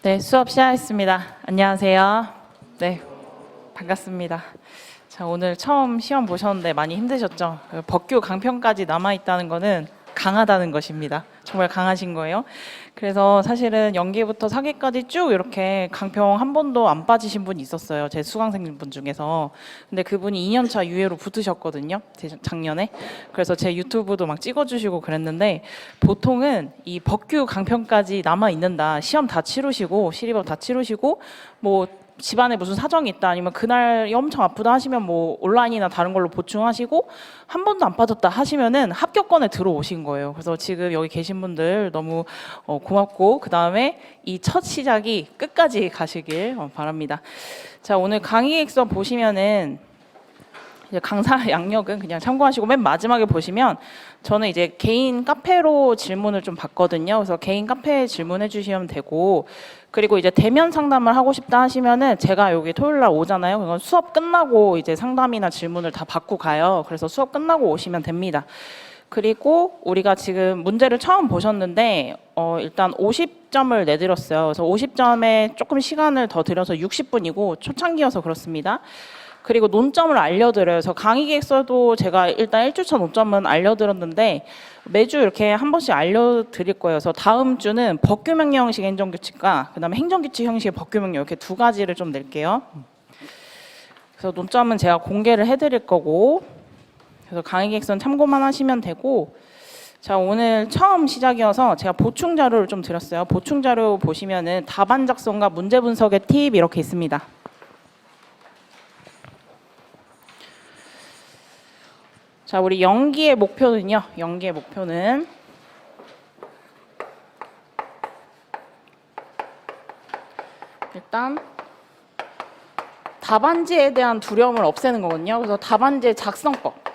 네, 수업 시작하겠습니다. 안녕하세요. 네, 반갑습니다. 자, 오늘 처음 시험 보셨는데 많이 힘드셨죠? 법규 강평까지 남아있다는 거는 강하다는 것입니다. 정말 강하신 거예요. 그래서 사실은 연기부터 사기까지 쭉 이렇게 강평 한 번도 안 빠지신 분이 있었어요. 제 수강생분 중에서. 근데 그분이 2년차 유예로 붙으셨거든요. 작년에. 그래서 제 유튜브도 막 찍어주시고 그랬는데 보통은 이 법규 강평까지 남아있는다. 시험 다 치르시고 시리법 다 치르시고 뭐 집안에 무슨 사정이 있다 아니면 그날 엄청 아프다 하시면 뭐 온라인이나 다른 걸로 보충하시고 한 번도 안 빠졌다 하시면은 합격권에 들어오신 거예요. 그래서 지금 여기 계신 분들 너무 고맙고 그 다음에 이 첫 시작이 끝까지 가시길 바랍니다. 자, 오늘 강의 계획서 보시면은 이제 강사 양력은 그냥 참고하시고 맨 마지막에 보시면 저는 이제 개인 카페로 질문을 좀 받거든요. 그래서 개인 카페에 질문해 주시면 되고 그리고 이제 대면 상담을 하고 싶다 하시면은 제가 여기 토요일 날 오잖아요. 그건 수업 끝나고 이제 상담이나 질문을 다 받고 가요. 그래서 수업 끝나고 오시면 됩니다. 그리고 우리가 지금 문제를 처음 보셨는데 일단 50점을 내드렸어요. 그래서 50점에 조금 시간을 더 들여서 60분이고 초창기여서 그렇습니다. 그리고 논점을 알려드려요. 그래서 강의 계획서도 제가 일단 1주차 논점은 알려드렸는데 매주 이렇게 한 번씩 알려드릴 거예요. 그래서 다음 주는 법규명령 형식 행정규칙과 그다음에 행정규칙 형식의 법규명령 이렇게 두 가지를 좀 낼게요. 그래서 논점은 제가 공개를 해드릴 거고 그래서 강의 계획서는 참고만 하시면 되고 자, 오늘 처음 시작이어서 제가 보충 자료를 좀 드렸어요. 보충 자료 보시면은 답안 작성과 문제 분석의 팁 이렇게 있습니다. 자, 우리 연기의 목표는요. 연기의 목표는 일단 답안지에 대한 두려움을 없애는 거거든요. 그래서 답안지의 작성법.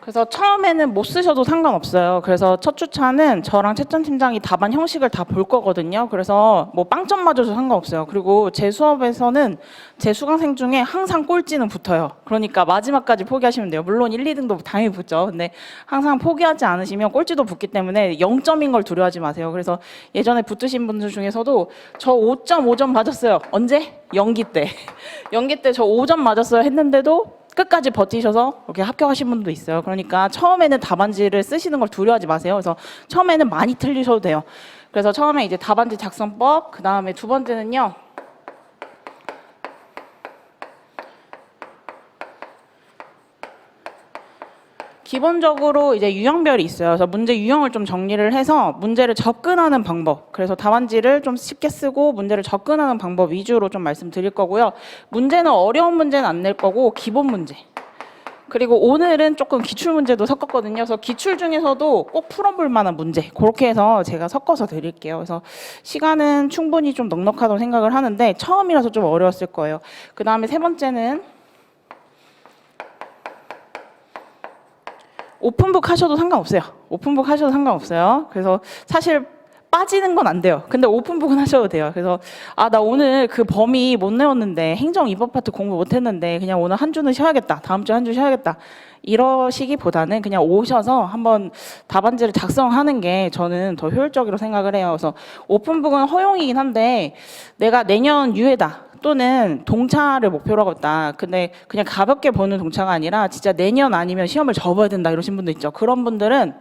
그래서 처음에는 못 쓰셔도 상관없어요. 그래서 첫 주차는 저랑 채점 팀장이 답안 형식을 다 볼 거거든요. 그래서 뭐 빵점 맞아도 상관없어요. 그리고 제 수업에서는 제 수강생 중에 항상 꼴찌는 붙어요. 그러니까 마지막까지 포기하시면 돼요. 물론 1, 2등도 당연히 붙죠. 근데 항상 포기하지 않으시면 꼴찌도 붙기 때문에 0점인 걸 두려워하지 마세요. 그래서 예전에 붙으신 분들 중에서도 저 5.5점 맞았어요. 언제? 연기 때. 연기 때 저 5점 맞았어요 했는데도 끝까지 버티셔서 이렇게 합격하신 분도 있어요. 그러니까 처음에는 답안지를 쓰시는 걸 두려워하지 마세요. 그래서 처음에는 많이 틀리셔도 돼요. 그래서 처음에 이제 답안지 작성법, 그 다음에 두 번째는요. 기본적으로 이제 유형별이 있어요. 그래서 문제 유형을 좀 정리를 해서 문제를 접근하는 방법. 그래서 답안지를 좀 쉽게 쓰고 문제를 접근하는 방법 위주로 좀 말씀드릴 거고요. 문제는 어려운 문제는 안 낼 거고 기본 문제. 그리고 오늘은 조금 기출 문제도 섞었거든요. 그래서 기출 중에서도 꼭 풀어볼 만한 문제. 그렇게 해서 제가 섞어서 드릴게요. 그래서 시간은 충분히 좀 넉넉하다고 생각을 하는데 처음이라서 좀 어려웠을 거예요. 그 다음에 세 번째는 오픈북 하셔도 상관없어요. 오픈북 하셔도 상관없어요. 그래서 사실 빠지는 건 안 돼요. 근데 오픈북은 하셔도 돼요. 그래서 나 오늘 그 범위 못 내었는데 행정 입법 파트 공부 못 했는데 그냥 오늘 한 주는 쉬어야겠다. 다음 주 한 주 쉬어야겠다. 이러시기보다는 그냥 오셔서 한번 답안지를 작성하는 게 저는 더 효율적이라고 생각을 해요. 그래서 오픈북은 허용이긴 한데 내가 내년 유예다. 또는 동차를 목표로 하고 있다. 근데 그냥 가볍게 보는 동차가 아니라 진짜 내년 아니면 시험을 접어야 된다 이러신 분도 있죠. 그런 분들은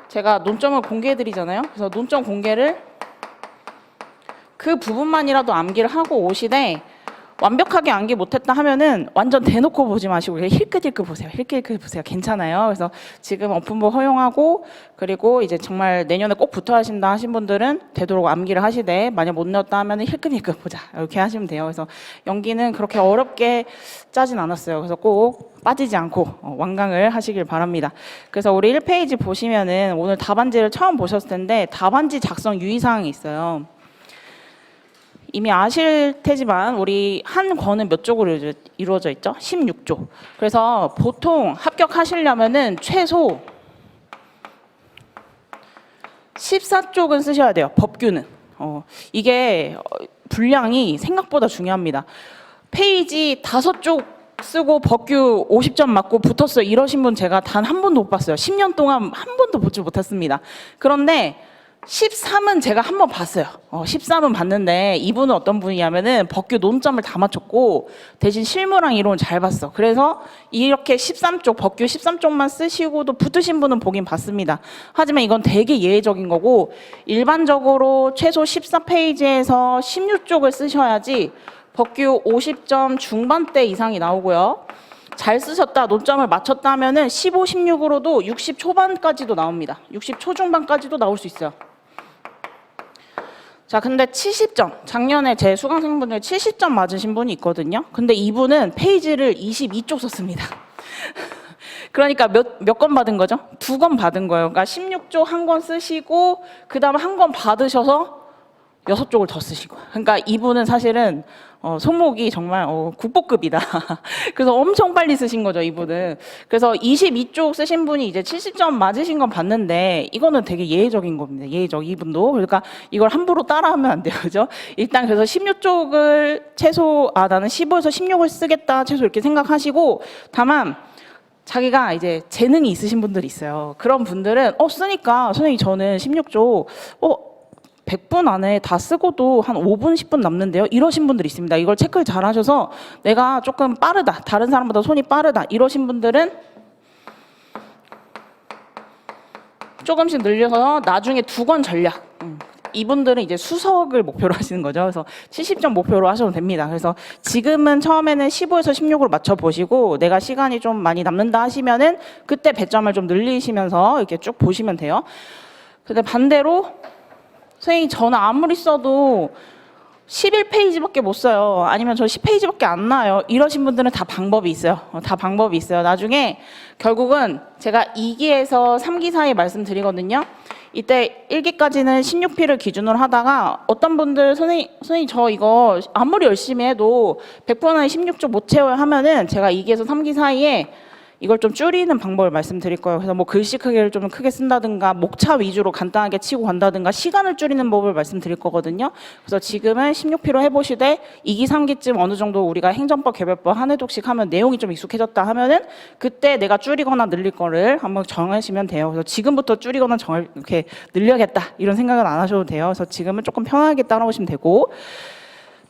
제가 논점을 공개해드리잖아요. 그래서 논점 공개를 그 부분만이라도 암기를 하고 오시되 완벽하게 암기 못했다 하면은 완전 대놓고 보지 마시고 힐끗힐끗 보세요. 힐끗힐끗 보세요. 괜찮아요. 그래서 지금 오픈북 허용하고 그리고 이제 정말 내년에 꼭 붙어야 하신다 하신 분들은 되도록 암기를 하시되 만약 못 넣었다 하면은 힐끗힐끗 보자 이렇게 하시면 돼요. 그래서 연기는 그렇게 어렵게 짜진 않았어요. 그래서 꼭 빠지지 않고 완강을 하시길 바랍니다. 그래서 우리 1페이지 보시면은 오늘 답안지를 처음 보셨을 텐데 답안지 작성 유의사항이 있어요. 이미 아실 테지만 우리 한 권은 몇 쪽으로 이루어져 있죠? 16쪽. 그래서 보통 합격하시려면은 최소 14쪽은 쓰셔야 돼요. 법규는. 이게 분량이 생각보다 중요합니다. 페이지 5쪽 쓰고 법규 50점 맞고 붙었어요. 이러신 분 제가 단 한 번도 못 봤어요. 10년 동안 한 번도 보지 못했습니다. 그런데 13은 제가 한번 봤어요. 13은 봤는데 이분은 어떤 분이냐면은 법규 논점을 다 맞췄고 대신 실무랑 이론 잘 봤어. 그래서 이렇게 13쪽, 법규 13쪽만 쓰시고도 붙으신 분은 보긴 봤습니다. 하지만 이건 되게 예외적인 거고 일반적으로 최소 14페이지에서 16쪽을 쓰셔야지 법규 50점 중반대 이상이 나오고요. 잘 쓰셨다, 논점을 맞췄다 하면은 15, 16으로도 60 초반까지도 나옵니다. 60 초중반까지도 나올 수 있어요. 자, 근데 70점. 작년에 제 수강생분들 70점 맞으신 분이 있거든요. 근데 이분은 페이지를 22쪽 썼습니다. 그러니까 몇 권 받은 거죠? 2권 받은 거예요. 그러니까 16쪽 한 권 쓰시고 그다음에 한 권 받으셔서 6쪽을 더 쓰시고. 그러니까 이분은 사실은 손목이 정말 국보급이다. 그래서 엄청 빨리 쓰신 거죠, 이분은. 그래서 22쪽 쓰신 분이 이제 70점 맞으신 건 봤는데 이거는 되게 예외적인 겁니다. 예외적 이분도. 그러니까 이걸 함부로 따라하면 안 돼요. 그죠? 일단 그래서 16쪽을 최소 나는 15에서 16을 쓰겠다. 최소 이렇게 생각하시고 다만 자기가 이제 재능이 있으신 분들이 있어요. 그런 분들은 쓰니까 선생님 저는 16쪽 100분 안에 다 쓰고도 한 5분, 10분 남는데요. 이러신 분들이 있습니다. 이걸 체크를 잘 하셔서 내가 조금 빠르다, 다른 사람보다 손이 빠르다 이러신 분들은 조금씩 늘려서 나중에 2권 전략. 이분들은 이제 수석을 목표로 하시는 거죠. 그래서 70점 목표로 하셔도 됩니다. 그래서 지금은 처음에는 15에서 16으로 맞춰보시고 내가 시간이 좀 많이 남는다 하시면은 그때 배점을 좀 늘리시면서 이렇게 쭉 보시면 돼요. 근데 반대로 선생님 저는 아무리 써도 11페이지밖에 못 써요. 아니면 저 10페이지밖에 안 나와요. 이러신 분들은 다 방법이 있어요. 다 방법이 있어요. 나중에 결국은 제가 2기에서 3기 사이에 말씀드리거든요. 이때 1기까지는 16피를 기준으로 하다가 어떤 분들 선생님 저 이거 아무리 열심히 해도 100분 안에 16쪽 못 채워요 하면은 제가 2기에서 3기 사이에 이걸 좀 줄이는 방법을 말씀드릴 거예요. 그래서 뭐 글씨 크기를 좀 크게 쓴다든가 목차 위주로 간단하게 치고 간다든가 시간을 줄이는 법을 말씀드릴 거거든요. 그래서 지금은 16피로 해보시되 2기, 3기쯤 어느 정도 우리가 행정법, 개별법 한 회독씩 하면 내용이 좀 익숙해졌다 하면은 그때 내가 줄이거나 늘릴 거를 한번 정하시면 돼요. 그래서 지금부터 줄이거나 이렇게 늘려야겠다 이런 생각은 안 하셔도 돼요. 그래서 지금은 조금 편하게 따라오시면 되고.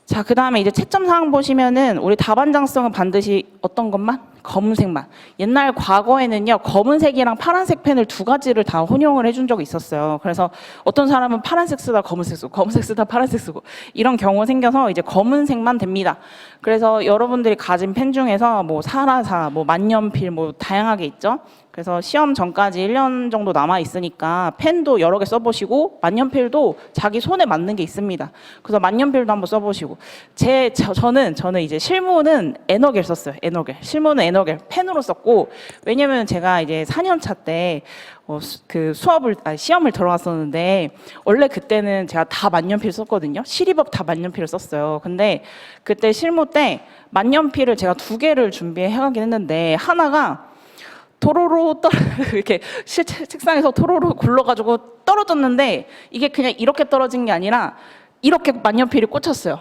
자, 그 다음에 이제 채점 사항 보시면은 우리 다반장성은 반드시 어떤 것만? 검은색만. 옛날 과거에는요, 검은색이랑 파란색 펜을 2가지를 다 혼용을 해준 적이 있었어요. 그래서 어떤 사람은 파란색 쓰다 검은색 쓰고, 검은색 쓰다 파란색 쓰고, 이런 경우 생겨서 이제 검은색만 됩니다. 그래서 여러분들이 가진 펜 중에서 뭐 사라사, 뭐 만년필, 뭐 다양하게 있죠. 그래서 시험 전까지 1년 정도 남아 있으니까 펜도 여러 개 써보시고 만년필도 자기 손에 맞는 게 있습니다. 그래서 만년필도 한번 써보시고 저는 이제 실무는 에너겔 썼어요. 에너겔. 실무는 에너겔 펜으로 썼고 왜냐면 제가 이제 4년차 때 그 시험을 들어갔었는데 원래 그때는 제가 다 만년필 썼거든요. 시리법 다 만년필을 썼어요. 근데 그때 실무 때 만년필을 제가 2개를 준비해 가긴 했는데 하나가 도로로 이렇게 책상에서 도로로 굴러가지고 떨어졌는데 이게 그냥 이렇게 떨어진 게 아니라 이렇게 만년필이 꽂혔어요.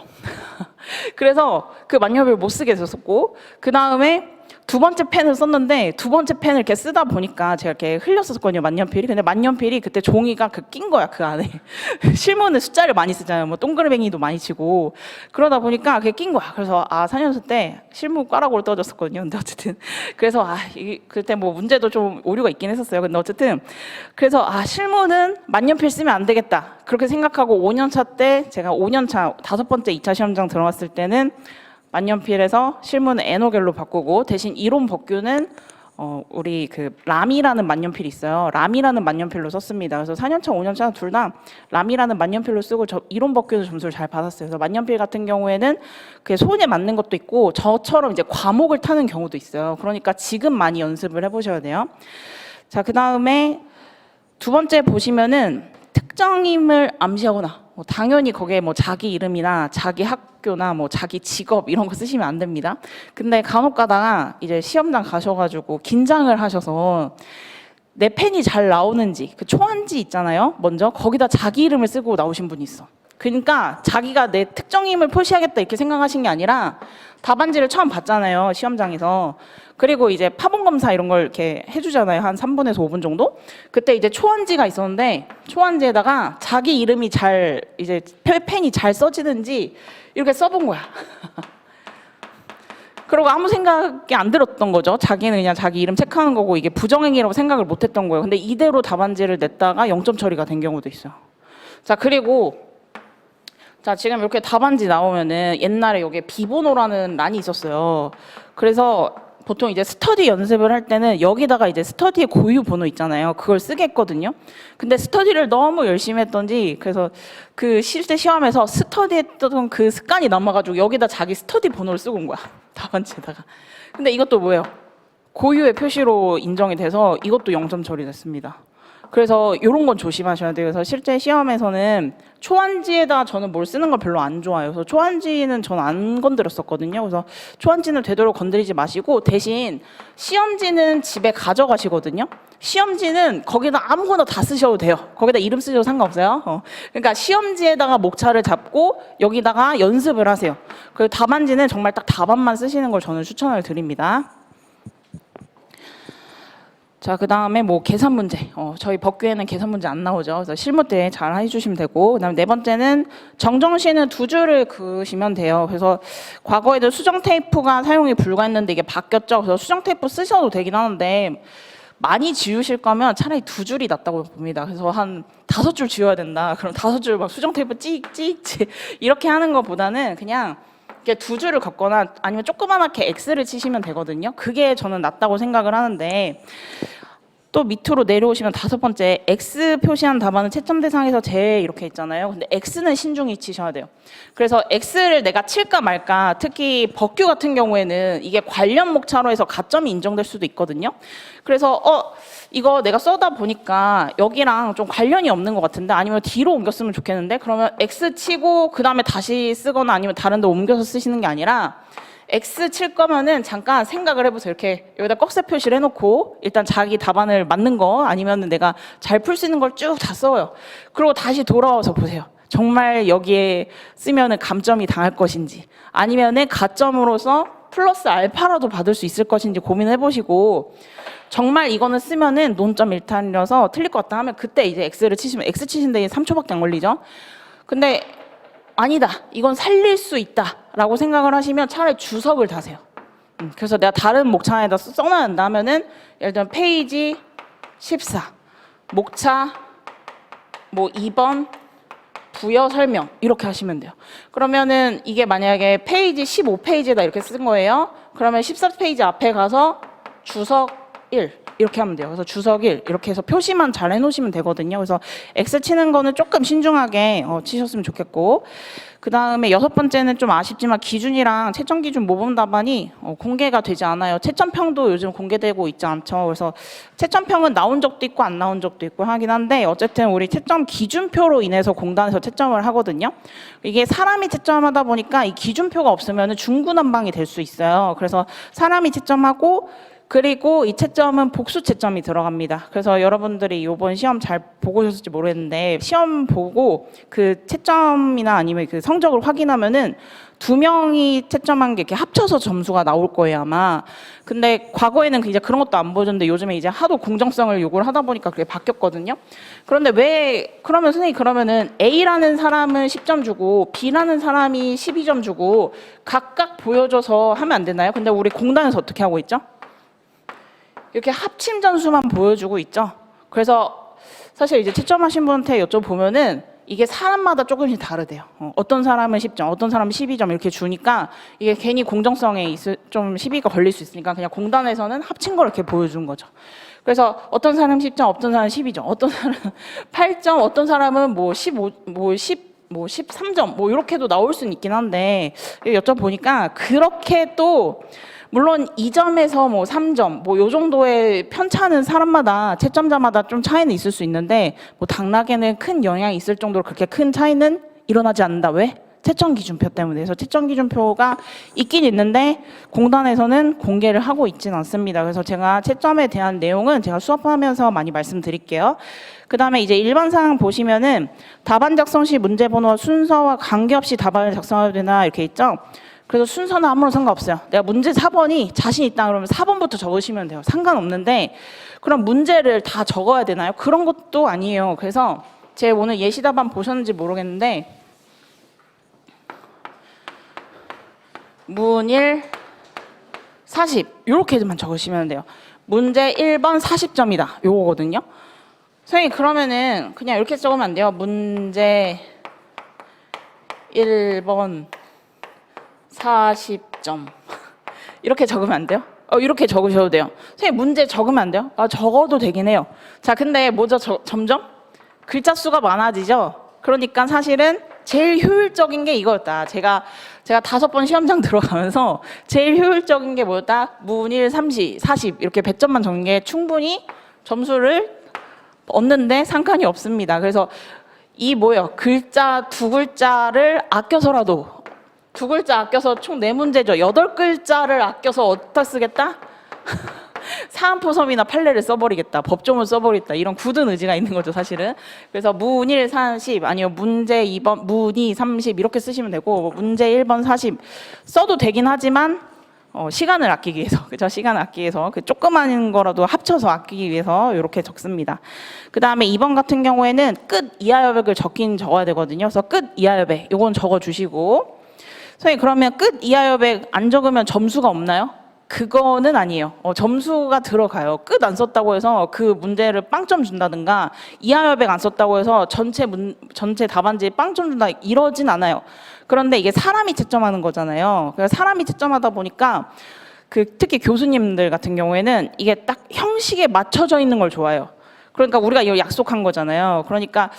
그래서 그 만년필을 못 쓰게 됐었고 그 다음에 2번째 펜을 썼는데 2번째 펜을 이렇게 쓰다 보니까 제가 이렇게 흘렸었거든요, 만년필이. 근데 만년필이 그때 종이가 낀 거야, 그 안에. 실무는 숫자를 많이 쓰잖아요. 뭐 동그라미도 많이 치고. 그러다 보니까 그게 낀 거야. 그래서 4년생 때 실무 꽈락으로 떨어졌었거든요. 근데 어쨌든. 그래서 그때 뭐 문제도 좀 오류가 있긴 했었어요. 근데 어쨌든. 그래서 실무는 만년필 쓰면 안 되겠다. 그렇게 생각하고 5년차 때 제가 5년차 5번째 2차 시험장 들어갔을 때는 만년필에서 실무는 에너겔로 바꾸고 대신 이론 법규는 우리 그 람이라는 만년필이 있어요. 람이라는 만년필로 썼습니다. 그래서 4년차, 5년차 둘 다 람이라는 만년필로 쓰고 이론 법규도 점수를 잘 받았어요. 그래서 만년필 같은 경우에는 그 손에 맞는 것도 있고 저처럼 이제 과목을 타는 경우도 있어요. 그러니까 지금 많이 연습을 해보셔야 돼요. 자, 그 다음에 2번째 보시면은 특정임을 암시하거나 당연히 거기에 뭐 자기 이름이나 자기 학교나 뭐 자기 직업 이런 거 쓰시면 안 됩니다. 근데 간혹 가다가 이제 시험장 가셔가지고 긴장을 하셔서 내 펜이 잘 나오는지 그 초안지 있잖아요. 먼저 거기다 자기 이름을 쓰고 나오신 분이 있어. 그러니까 자기가 내 특정임을 표시하겠다 이렇게 생각하신 게 아니라 답안지를 처음 봤잖아요, 시험장에서. 그리고 이제 파본 검사 이런 걸 이렇게 해주잖아요. 한 3분에서 5분 정도. 그때 이제 초안지가 있었는데 초안지에다가 자기 이름이 잘 이제 펜이 잘 써지는지 이렇게 써본 거야. 그리고 아무 생각이 안 들었던 거죠. 자기는 그냥 자기 이름 체크하는 거고 이게 부정행위라고 생각을 못 했던 거예요. 근데 이대로 답안지를 냈다가 0점 처리가 된 경우도 있어요. 자, 그리고 자, 지금 이렇게 답안지 나오면은 옛날에 여기에 비번호라는 란이 있었어요. 그래서 보통 이제 스터디 연습을 할 때는 여기다가 이제 스터디의 고유 번호 있잖아요. 그걸 쓰게 했거든요. 근데 스터디를 너무 열심히 했던지 그래서 그 실제 시험에서 스터디 했던 그 습관이 남아가지고 여기다 자기 스터디 번호를 쓰고 온 거야. 답안지에다가. 근데 이것도 뭐예요? 고유의 표시로 인정이 돼서 이것도 0점 처리됐습니다. 그래서 이런 건 조심하셔야 돼요. 그래서 실제 시험에서는 초안지에다 저는 뭘 쓰는 걸 별로 안 좋아해요. 그래서 초안지는 저는 안 건드렸었거든요. 그래서 초안지는 되도록 건드리지 마시고 대신 시험지는 집에 가져가시거든요. 시험지는 거기다 아무거나 다 쓰셔도 돼요. 거기다 이름 쓰셔도 상관없어요. 그러니까 시험지에다가 목차를 잡고 여기다가 연습을 하세요. 그리고 답안지는 정말 딱 답안만 쓰시는 걸 저는 추천을 드립니다. 자, 그 다음에 뭐 계산 문제. 저희 법규에는 계산 문제 안 나오죠. 그래서 실무 때 잘 해주시면 되고, 그다음에 네 번째는 정정시는 두 줄을 그으시면 돼요. 그래서 과거에도 수정 테이프가 사용이 불가했는데 이게 바뀌었죠. 그래서 수정 테이프 쓰셔도 되긴 하는데 많이 지우실 거면 차라리 두 줄이 낫다고 봅니다. 그래서 한 5줄 지워야 된다. 그럼 5줄 막 수정 테이프 찍찍찍 이렇게 하는 것보다는 그냥 이렇게 두 줄을 걷거나 아니면 조그맣게 X를 치시면 되거든요. 그게 저는 낫다고 생각을 하는데 또 밑으로 내려오시면 5번째 X 표시한 답안은 채점 대상에서 제외 이렇게 있잖아요. 근데 X는 신중히 치셔야 돼요. 그래서 X를 내가 칠까 말까 특히 법규 같은 경우에는 이게 관련 목차로 해서 가점이 인정될 수도 있거든요. 그래서 이거 내가 써다 보니까 여기랑 좀 관련이 없는 것 같은데 아니면 뒤로 옮겼으면 좋겠는데 그러면 X 치고 그 다음에 다시 쓰거나 아니면 다른 데 옮겨서 쓰시는 게 아니라 X 칠 거면은 잠깐 생각을 해보세요. 이렇게 여기다 꺽쇠 표시를 해놓고 일단 자기 답안을 맞는 거 아니면 내가 잘 풀 수 있는 걸 쭉 다 써요. 그리고 다시 돌아와서 보세요. 정말 여기에 쓰면은 감점이 당할 것인지 아니면은 가점으로서 플러스 알파라도 받을 수 있을 것인지 고민해 보시고 정말 이거는 쓰면은 논점 일탈이라서 틀릴 것 같다 하면 그때 이제 X를 치시면 X 치신데 3초밖에 안 걸리죠. 근데 아니다. 이건 살릴 수 있다라고 생각을 하시면 차라리 주석을 다세요. 그래서 내가 다른 목차에다 써놔야 하면은 예를 들면 페이지 14 목차 뭐 2번 부여 설명 이렇게 하시면 돼요. 그러면은 이게 만약에 페이지 15페이지에다 이렇게 쓴 거예요. 그러면 14페이지 앞에 가서 주석 1 이렇게 하면 돼요. 그래서 주석 1 이렇게 해서 표시만 잘 해놓으시면 되거든요. 그래서 X 치는 거는 조금 신중하게 치셨으면 좋겠고 그 다음에 6번째는 좀 아쉽지만 기준이랑 채점 기준 모범 답안이 공개가 되지 않아요. 채점평도 요즘 공개되고 있지 않죠. 그래서 채점평은 나온 적도 있고 안 나온 적도 있고 하긴 한데 어쨌든 우리 채점 기준표로 인해서 공단에서 채점을 하거든요. 이게 사람이 채점하다 보니까 이 기준표가 없으면 중구난방이 될 수 있어요. 그래서 사람이 채점하고 그리고 이 채점은 복수 채점이 들어갑니다. 그래서 여러분들이 이번 시험 잘 보고 오셨을지 모르겠는데 시험 보고 그 채점이나 아니면 그 성적을 확인하면은 2명이 채점한 게 이렇게 합쳐서 점수가 나올 거예요 아마. 근데 과거에는 이제 그런 것도 안 보여줬는데 요즘에 이제 하도 공정성을 요구를 하다 보니까 그게 바뀌었거든요. 그런데 왜 그러면 선생님 그러면은 A라는 사람은 10점 주고 B라는 사람이 12점 주고 각각 보여줘서 하면 안 되나요? 근데 우리 공단에서 어떻게 하고 있죠? 이렇게 합침 점수만 보여주고 있죠. 그래서 사실 이제 채점하신 분한테 여쭤보면은 이게 사람마다 조금씩 다르대요. 어떤 사람은 10점, 어떤 사람은 12점 이렇게 주니까 이게 괜히 공정성에 좀 시비가 걸릴 수 있으니까 그냥 공단에서는 합친 걸 이렇게 보여준 거죠. 그래서 어떤 사람은 10점, 어떤 사람은 12점, 어떤 사람은 8점, 어떤 사람은 뭐 15, 뭐 13점 뭐 이렇게도 나올 수는 있긴 한데 여쭤보니까 그렇게 또 물론 2점에서 뭐 3점 뭐 요 정도의 편차는 사람마다 채점자마다 좀 차이는 있을 수 있는데 뭐 당락에는 큰 영향이 있을 정도로 그렇게 큰 차이는 일어나지 않는다. 왜? 채점 기준표 때문에. 그래서 채점 기준표가 있긴 있는데 공단에서는 공개를 하고 있지는 않습니다. 그래서 제가 채점에 대한 내용은 제가 수업하면서 많이 말씀드릴게요. 그 다음에 이제 일반 사항 보시면은 답안 작성 시 문제 번호와 순서와 관계없이 답안을 작성해야 되나 이렇게 있죠. 그래서 순서는 아무런 상관없어요. 내가 문제 4번이 자신 있다 그러면 4번부터 적으시면 돼요. 상관없는데 그럼 문제를 다 적어야 되나요? 그런 것도 아니에요. 그래서 제 오늘 예시답안 보셨는지 모르겠는데 문일 40 이렇게만 적으시면 돼요. 문제 1번 40점이다. 요거거든요. 선생님 그러면은 그냥 이렇게 적으면 안 돼요. 문제 1번 40점 이렇게 적으면 안 돼요? 이렇게 적으셔도 돼요. 선생님 문제 적으면 안 돼요? 적어도 되긴 해요. 자, 근데 뭐죠? 점점 글자 수가 많아지죠. 그러니까 사실은 제일 효율적인 게 이거였다. 제가 5번 시험장 들어가면서 제일 효율적인 게 뭐였다? 문일 30, 40 이렇게 100점만 적는 게 충분히 점수를 얻는데 상관이 없습니다. 그래서 이 뭐예요? 글자 2글자를 아껴서라도 2글자 아껴서 총 4문제죠. 8글자를 아껴서 어디다 쓰겠다? 사안포섬이나 판례를 써버리겠다. 법조문 써버리겠다. 이런 굳은 의지가 있는 거죠, 사실은. 그래서 문일 40 아니요 문제 2번 문이 30 이렇게 쓰시면 되고 문제 1번 40 써도 되긴 하지만 시간을 아끼기 위해서 그죠? 시간을 아끼기 위해서 그 조그마한 거라도 합쳐서 아끼기 위해서 이렇게 적습니다. 그 다음에 2번 같은 경우에는 끝 이하 여백을 적긴 적어야 되거든요. 그래서 끝 이하 여백 이건 적어주시고 선생님 그러면 끝 이하 여백 안 적으면 점수가 없나요? 그거는 아니에요. 점수가 들어가요. 끝 안 썼다고 해서 그 문제를 빵점 준다든가 이하 여백 안 썼다고 해서 전체 답안지에 빵점 준다 이러진 않아요. 그런데 이게 사람이 채점하는 거잖아요. 그래서 사람이 채점하다 보니까 특히 교수님들 같은 경우에는 이게 딱 형식에 맞춰져 있는 걸 좋아해요. 그러니까 우리가 이거 약속한 거잖아요. 그러니까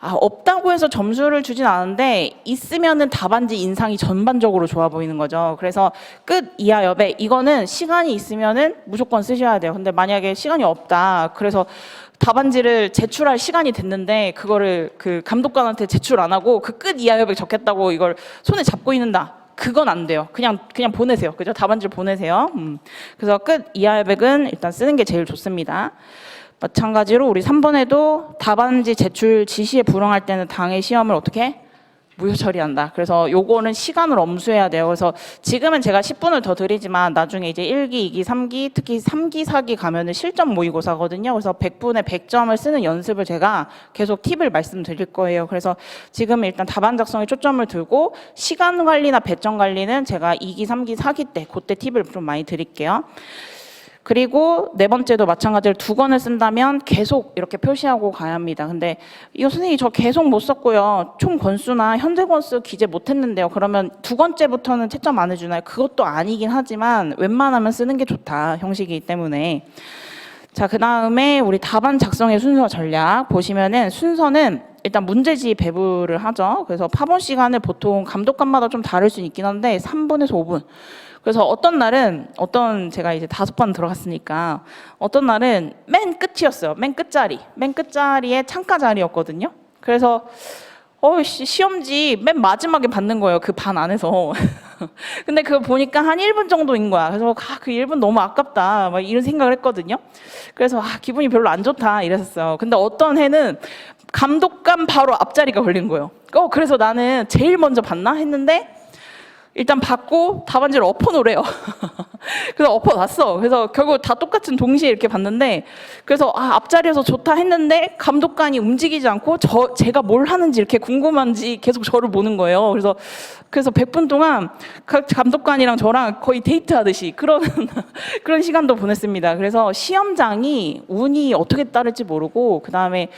없다고 해서 점수를 주진 않은데 있으면은 답안지 인상이 전반적으로 좋아 보이는 거죠. 그래서 끝 이하 여백 이거는 시간이 있으면은 무조건 쓰셔야 돼요. 근데 만약에 시간이 없다. 그래서 답안지를 제출할 시간이 됐는데 그거를 그 감독관한테 제출 안 하고 그 끝 이하 여백 적겠다고 이걸 손에 잡고 있는다. 그건 안 돼요. 그냥 보내세요. 그죠? 답안지를 보내세요. 그래서 끝 이하 여백은 일단 쓰는 게 제일 좋습니다. 마찬가지로 우리 3번에도 답안지 제출 지시에 불응할 때는 당일 시험을 어떻게 무효 처리한다. 그래서 요거는 시간을 엄수해야 돼요. 그래서 지금은 제가 10분을 더 드리지만 나중에 이제 1기, 2기, 3기, 특히 3기, 4기 가면은 실전 모의고사거든요. 그래서 100분에 100점을 쓰는 연습을 제가 계속 팁을 말씀드릴 거예요. 그래서 지금 일단 답안 작성에 초점을 두고 시간 관리나 배점 관리는 제가 2기, 3기, 4기 때 그때 팁을 좀 많이 드릴게요. 그리고 네 번째도 마찬가지로 2권을 쓴다면 계속 이렇게 표시하고 가야 합니다. 근데 이거 선생님 저 계속 못 썼고요. 총 권수나 현재 권수 기재 못 했는데요. 그러면 2권째부터는 채점 안 해주나요? 그것도 아니긴 하지만 웬만하면 쓰는 게 좋다. 형식이기 때문에. 자, 그 다음에 우리 답안 작성의 순서 전략 보시면은 순서는 일단 문제지 배부를 하죠. 그래서 파본 시간을 보통 감독관마다 좀 다를 수 있긴 한데 3분에서 5분. 그래서 어떤 날은 제가 이제 5번 들어갔으니까 어떤 날은 맨 끝이었어요. 맨 끝자리에 창가 자리였거든요. 그래서 시험지 맨 마지막에 받는 거예요. 그 반 안에서. 근데 그거 보니까 한 1분 정도인 거야. 그래서 그 1분 너무 아깝다. 막 이런 생각을 했거든요. 그래서 기분이 별로 안 좋다 이랬었어요. 근데 어떤 해는 감독관 바로 앞자리가 걸린 거예요. 그래서 나는 제일 먼저 받나 했는데 일단 받고 답안지를 엎어놓으래요. 그래서 엎어놨어. 그래서 결국 다 똑같은 동시에 이렇게 봤는데 그래서 앞자리에서 좋다 했는데 감독관이 움직이지 않고 제가 뭘 하는지 이렇게 궁금한지 계속 저를 보는 거예요. 그래서 100분 동안 감독관이랑 저랑 거의 데이트하듯이 그런 시간도 보냈습니다. 그래서 시험장이 운이 어떻게 따를지 모르고 그다음에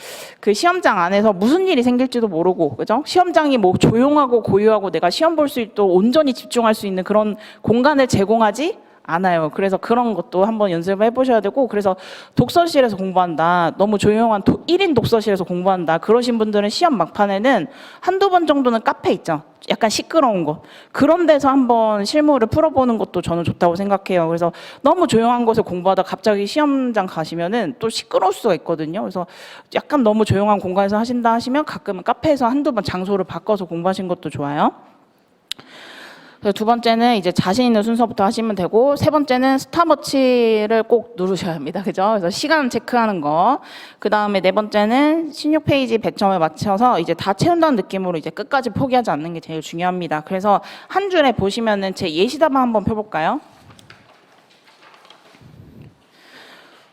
그 시험장 안에서 무슨 일이 생길지도 모르고 그죠? 시험장이 뭐 조용하고 고요하고 내가 시험 볼 수 있도록 온전히 집중할 수 있는 그런 공간을 제공하지 않아요. 그래서 그런 것도 한번 연습을 해보셔야 되고 그래서 독서실에서 공부한다. 너무 조용한 1인 독서실에서 공부한다. 그러신 분들은 시험 막판에는 한두 번 정도는 카페 있죠. 약간 시끄러운 곳. 그런 데서 한번 실무를 풀어보는 것도 저는 좋다고 생각해요. 그래서 너무 조용한 곳에 공부하다 갑자기 시험장 가시면은 또 시끄러울 수가 있거든요. 그래서 약간 너무 조용한 공간에서 하신다 하시면 가끔은 카페에서 한두 번 장소를 바꿔서 공부하신 것도 좋아요. 그래서 두 번째는 이제 자신 있는 순서부터 하시면 되고, 세 번째는 스탑워치를 꼭 누르셔야 합니다. 그죠? 그래서 시간 체크하는 거. 그 다음에 네 번째는 16페이지 100점을 맞춰서 이제 다 채운다는 느낌으로 이제 끝까지 포기하지 않는 게 제일 중요합니다. 그래서 한 줄에 보시면은 제 예시답안 한번 펴볼까요?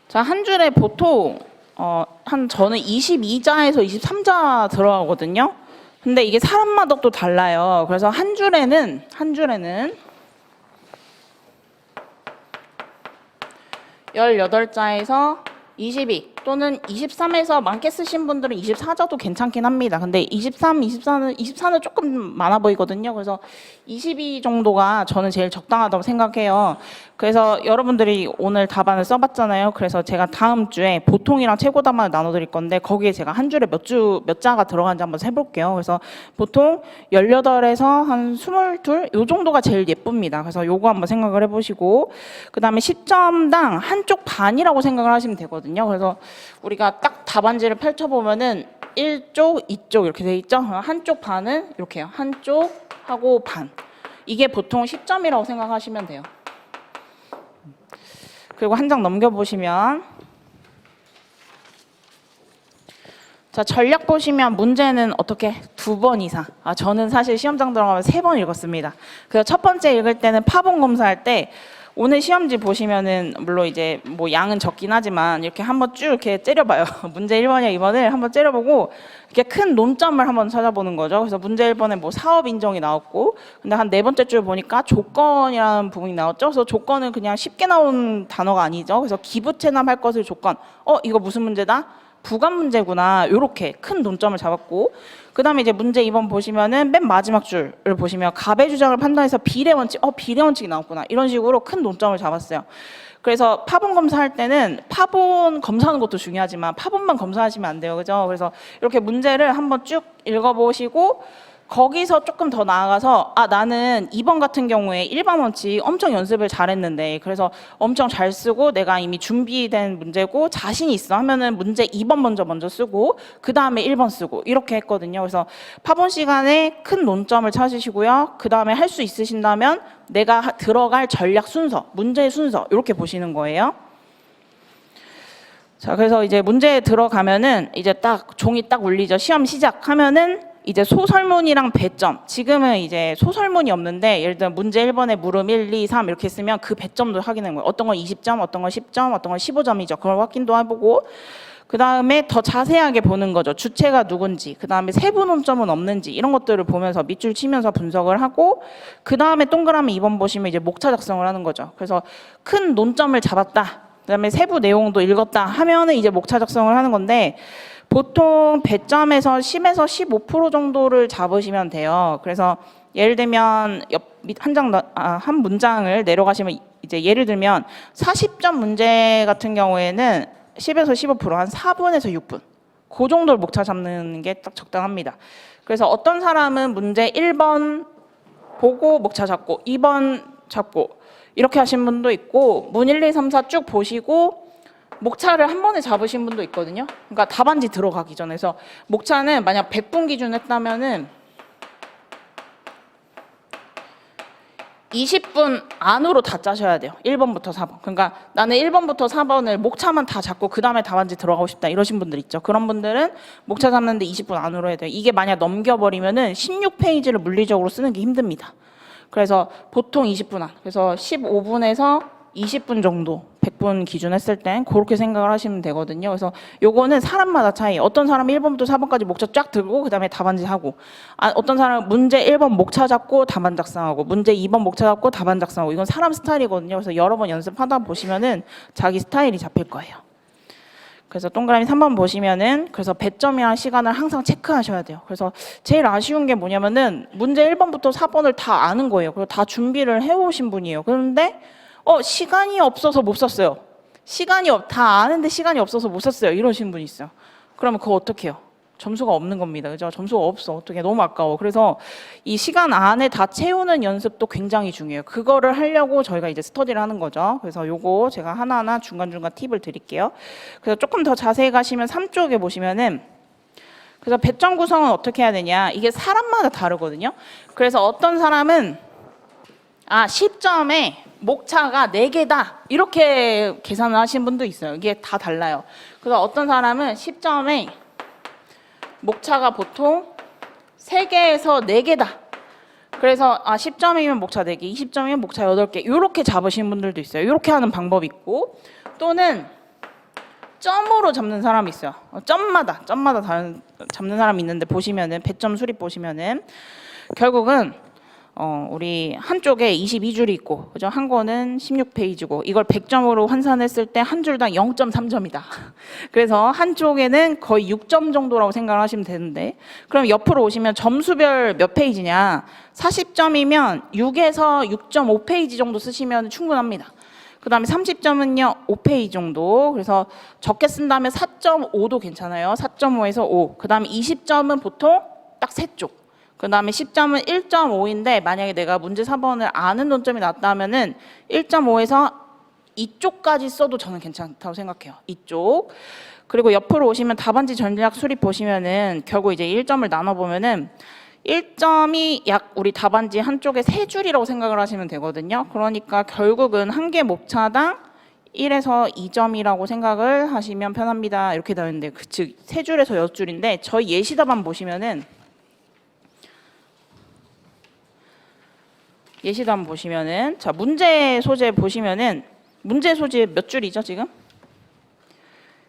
자, 한 줄에 보통 저는 22자에서 23자 들어가거든요. 근데 이게 사람마다 또 달라요. 그래서 한 줄에는 18자에서 22 또는 23에서 많게 쓰신 분들은 24자도 괜찮긴 합니다. 근데 24는 조금 많아 보이거든요. 그래서 22 정도가 저는 제일 적당하다고 생각해요. 그래서 여러분들이 오늘 답안을 써봤잖아요. 그래서 제가 다음 주에 보통이랑 최고 답안을 나눠드릴 건데 거기에 제가 한 줄에 몇 자가 들어가는지 한번 세볼게요. 그래서 보통 18에서 한 22, 요 정도가 제일 예쁩니다. 그래서 요거 한번 생각을 해보시고, 그 다음에 10점당 한쪽 반이라고 생각을 하시면 되거든요. 그래서 우리가 딱 답안지를 펼쳐보면은 1쪽, 2쪽 이렇게 돼 있죠. 한쪽 반은 이렇게요. 한쪽 하고 반. 이게 보통 10점이라고 생각하시면 돼요. 그리고 한 장 넘겨보시면, 자, 전략 보시면 문제는 어떻게 2번 이상. 저는 사실 시험장 들어가면 3번 읽었습니다. 그래서 첫 번째 읽을 때는 파본 검사할 때 오늘 시험지 보시면은 물론 이제 뭐 양은 적긴 하지만 이렇게 한번 쭉 이렇게 째려봐요. 문제 1번이나 2번을 한번 째려보고 이렇게 큰 논점을 한번 찾아보는 거죠. 그래서 문제 1번에 뭐 사업 인정이 나왔고, 근데 한 네 번째 줄 보니까 조건이라는 부분이 나왔죠. 그래서 조건은 그냥 쉽게 나온 단어가 아니죠. 그래서 기부 체납할 것을 조건. 이거 무슨 문제다? 부관 문제구나. 이렇게 큰 논점을 잡았고, 그 다음에 이제 문제 2번 보시면은 맨 마지막 줄을 보시면 갑의 주장을 판단해서 비례 원칙, 비례 원칙이 나왔구나. 이런 식으로 큰 논점을 잡았어요. 그래서 파본 검사할 때는 파본 검사하는 것도 중요하지만 파본만 검사하시면 안 돼요. 그죠? 그래서 이렇게 문제를 한번 쭉 읽어보시고, 거기서 조금 더 나아가서 나는 2번 같은 경우에 일반 원칙 엄청 연습을 잘했는데 그래서 엄청 잘 쓰고 내가 이미 준비된 문제고 자신이 있어 하면은 문제 2번 먼저 쓰고 그 다음에 1번 쓰고 이렇게 했거든요. 그래서 파본 시간에 큰 논점을 찾으시고요. 그 다음에 할 수 있으신다면 내가 들어갈 전략 순서, 문제의 순서 이렇게 보시는 거예요. 자, 그래서 이제 문제에 들어가면은 이제 딱 종이 딱 울리죠. 시험 시작하면은 이제 소설문이랑 배점. 지금은 이제 소설문이 없는데 예를 들면 문제 1번에 물음 1, 2, 3 이렇게 쓰면 그 배점도 확인하는 거예요. 어떤 건 20점, 어떤 건 10점, 어떤 건 15점이죠. 그걸 확인도 해보고, 그 다음에 더 자세하게 보는 거죠. 주체가 누군지, 그 다음에 세부 논점은 없는지 이런 것들을 보면서 밑줄 치면서 분석을 하고, 그 다음에 동그라미 2번 보시면 이제 목차 작성을 하는 거죠. 그래서 큰 논점을 잡았다, 그 다음에 세부 내용도 읽었다 하면은 이제 목차 작성을 하는 건데, 보통 배점에서 10에서 15% 정도를 잡으시면 돼요. 그래서 예를 들면 한 문장을 내려가시면 이제 예를 들면 40점 문제 같은 경우에는 10에서 15%, 한 4분에서 6분. 그 정도를 목차 잡는 게 딱 적당합니다. 그래서 어떤 사람은 문제 1번 보고 목차 잡고 2번 잡고 이렇게 하신 분도 있고, 문 1, 2, 3, 4 쭉 보시고 목차를 한 번에 잡으신 분도 있거든요. 그러니까 답안지 들어가기 전에. 그래서 목차는 만약 100분 기준 했다면은 20분 안으로 다 짜셔야 돼요. 1번부터 4번. 그러니까 나는 1번부터 4번을 목차만 다 잡고 그 다음에 답안지 들어가고 싶다 이러신 분들 있죠. 그런 분들은 목차 잡는데 20분 안으로 해야 돼요. 이게 만약 넘겨버리면은 16페이지를 물리적으로 쓰는 게 힘듭니다. 그래서 보통 20분 안. 그래서 15분에서 20분 정도 100분 기준 했을 땐 그렇게 생각을 하시면 되거든요. 그래서 요거는 사람마다 차이. 어떤 사람은 1번부터 4번까지 목차 쫙 들고 그 다음에 답안지 하고, 어떤 사람은 문제 1번 목차 잡고 답안 작성하고, 문제 2번 목차 잡고 답안 작성하고. 이건 사람 스타일이거든요. 그래서 여러 번 연습하다 보시면은 자기 스타일이 잡힐 거예요. 그래서 동그라미 3번 보시면은, 그래서 배점이랑 시간을 항상 체크하셔야 돼요. 그래서 제일 아쉬운 게 뭐냐면은 문제 1번부터 4번을 다 아는 거예요. 그리고 다 준비를 해오신 분이에요. 그런데 시간이 없어서 못 썼어요. 다 아는데 시간이 없어서 못 썼어요. 이러신 분이 있어요. 그러면 그거 어떻게 해요? 점수가 없는 겁니다. 그죠? 점수가 없어. 어떻게, 너무 아까워. 그래서 이 시간 안에 다 채우는 연습도 굉장히 중요해요. 그거를 하려고 저희가 이제 스터디를 하는 거죠. 그래서 요거 제가 하나하나 중간중간 팁을 드릴게요. 그래서 조금 더 자세히 가시면 3쪽에 보시면은, 그래서 배점 구성은 어떻게 해야 되냐. 이게 사람마다 다르거든요. 그래서 어떤 사람은 10점에 목차가 4개다 이렇게 계산을 하신 분도 있어요. 이게 다 달라요. 그래서 어떤 사람은 10점에 목차가 보통 3개에서 4개다. 그래서 10점이면 목차 4개, 20점이면 목차 8개 이렇게 잡으신 분들도 있어요. 이렇게 하는 방법이 있고, 또는 점으로 잡는 사람이 있어요. 점마다 다른 잡는 사람이 있는데, 보시면은 배점 수립 보시면은 결국은 우리 한쪽에 22줄이 있고, 그죠? 한 거는 16페이지고, 이걸 100점으로 환산했을 때 한 줄당 0.3점이다. 그래서 한쪽에는 거의 6점 정도라고 생각을 하시면 되는데, 그럼 옆으로 오시면 점수별 몇 페이지냐? 40점이면 6에서 6.5페이지 정도 쓰시면 충분합니다. 그 다음에 30점은요 5페이지 정도. 그래서 적게 쓴다면 4.5도 괜찮아요. 4.5에서 5. 그 다음에 20점은 보통 딱 3쪽. 그 다음에 10점은 1.5인데 만약에 내가 문제 4번을 아는 논점이 났다면은 1.5에서 이쪽까지 써도 저는 괜찮다고 생각해요. 이쪽. 그리고 옆으로 오시면 답안지 전략 수립 보시면은 결국 이제 1점을 나눠보면은 1점이 약 우리 답안지 한쪽에 3줄이라고 생각을 하시면 되거든요. 그러니까 결국은 한 개 목차당 1에서 2점이라고 생각을 하시면 편합니다. 이렇게 되어 있는데, 즉 3줄에서 6줄인데, 저희 예시 답안 보시면은 예시담 보시면은, 자, 문제 소재 보시면은 문제 소재 몇 줄이죠, 지금?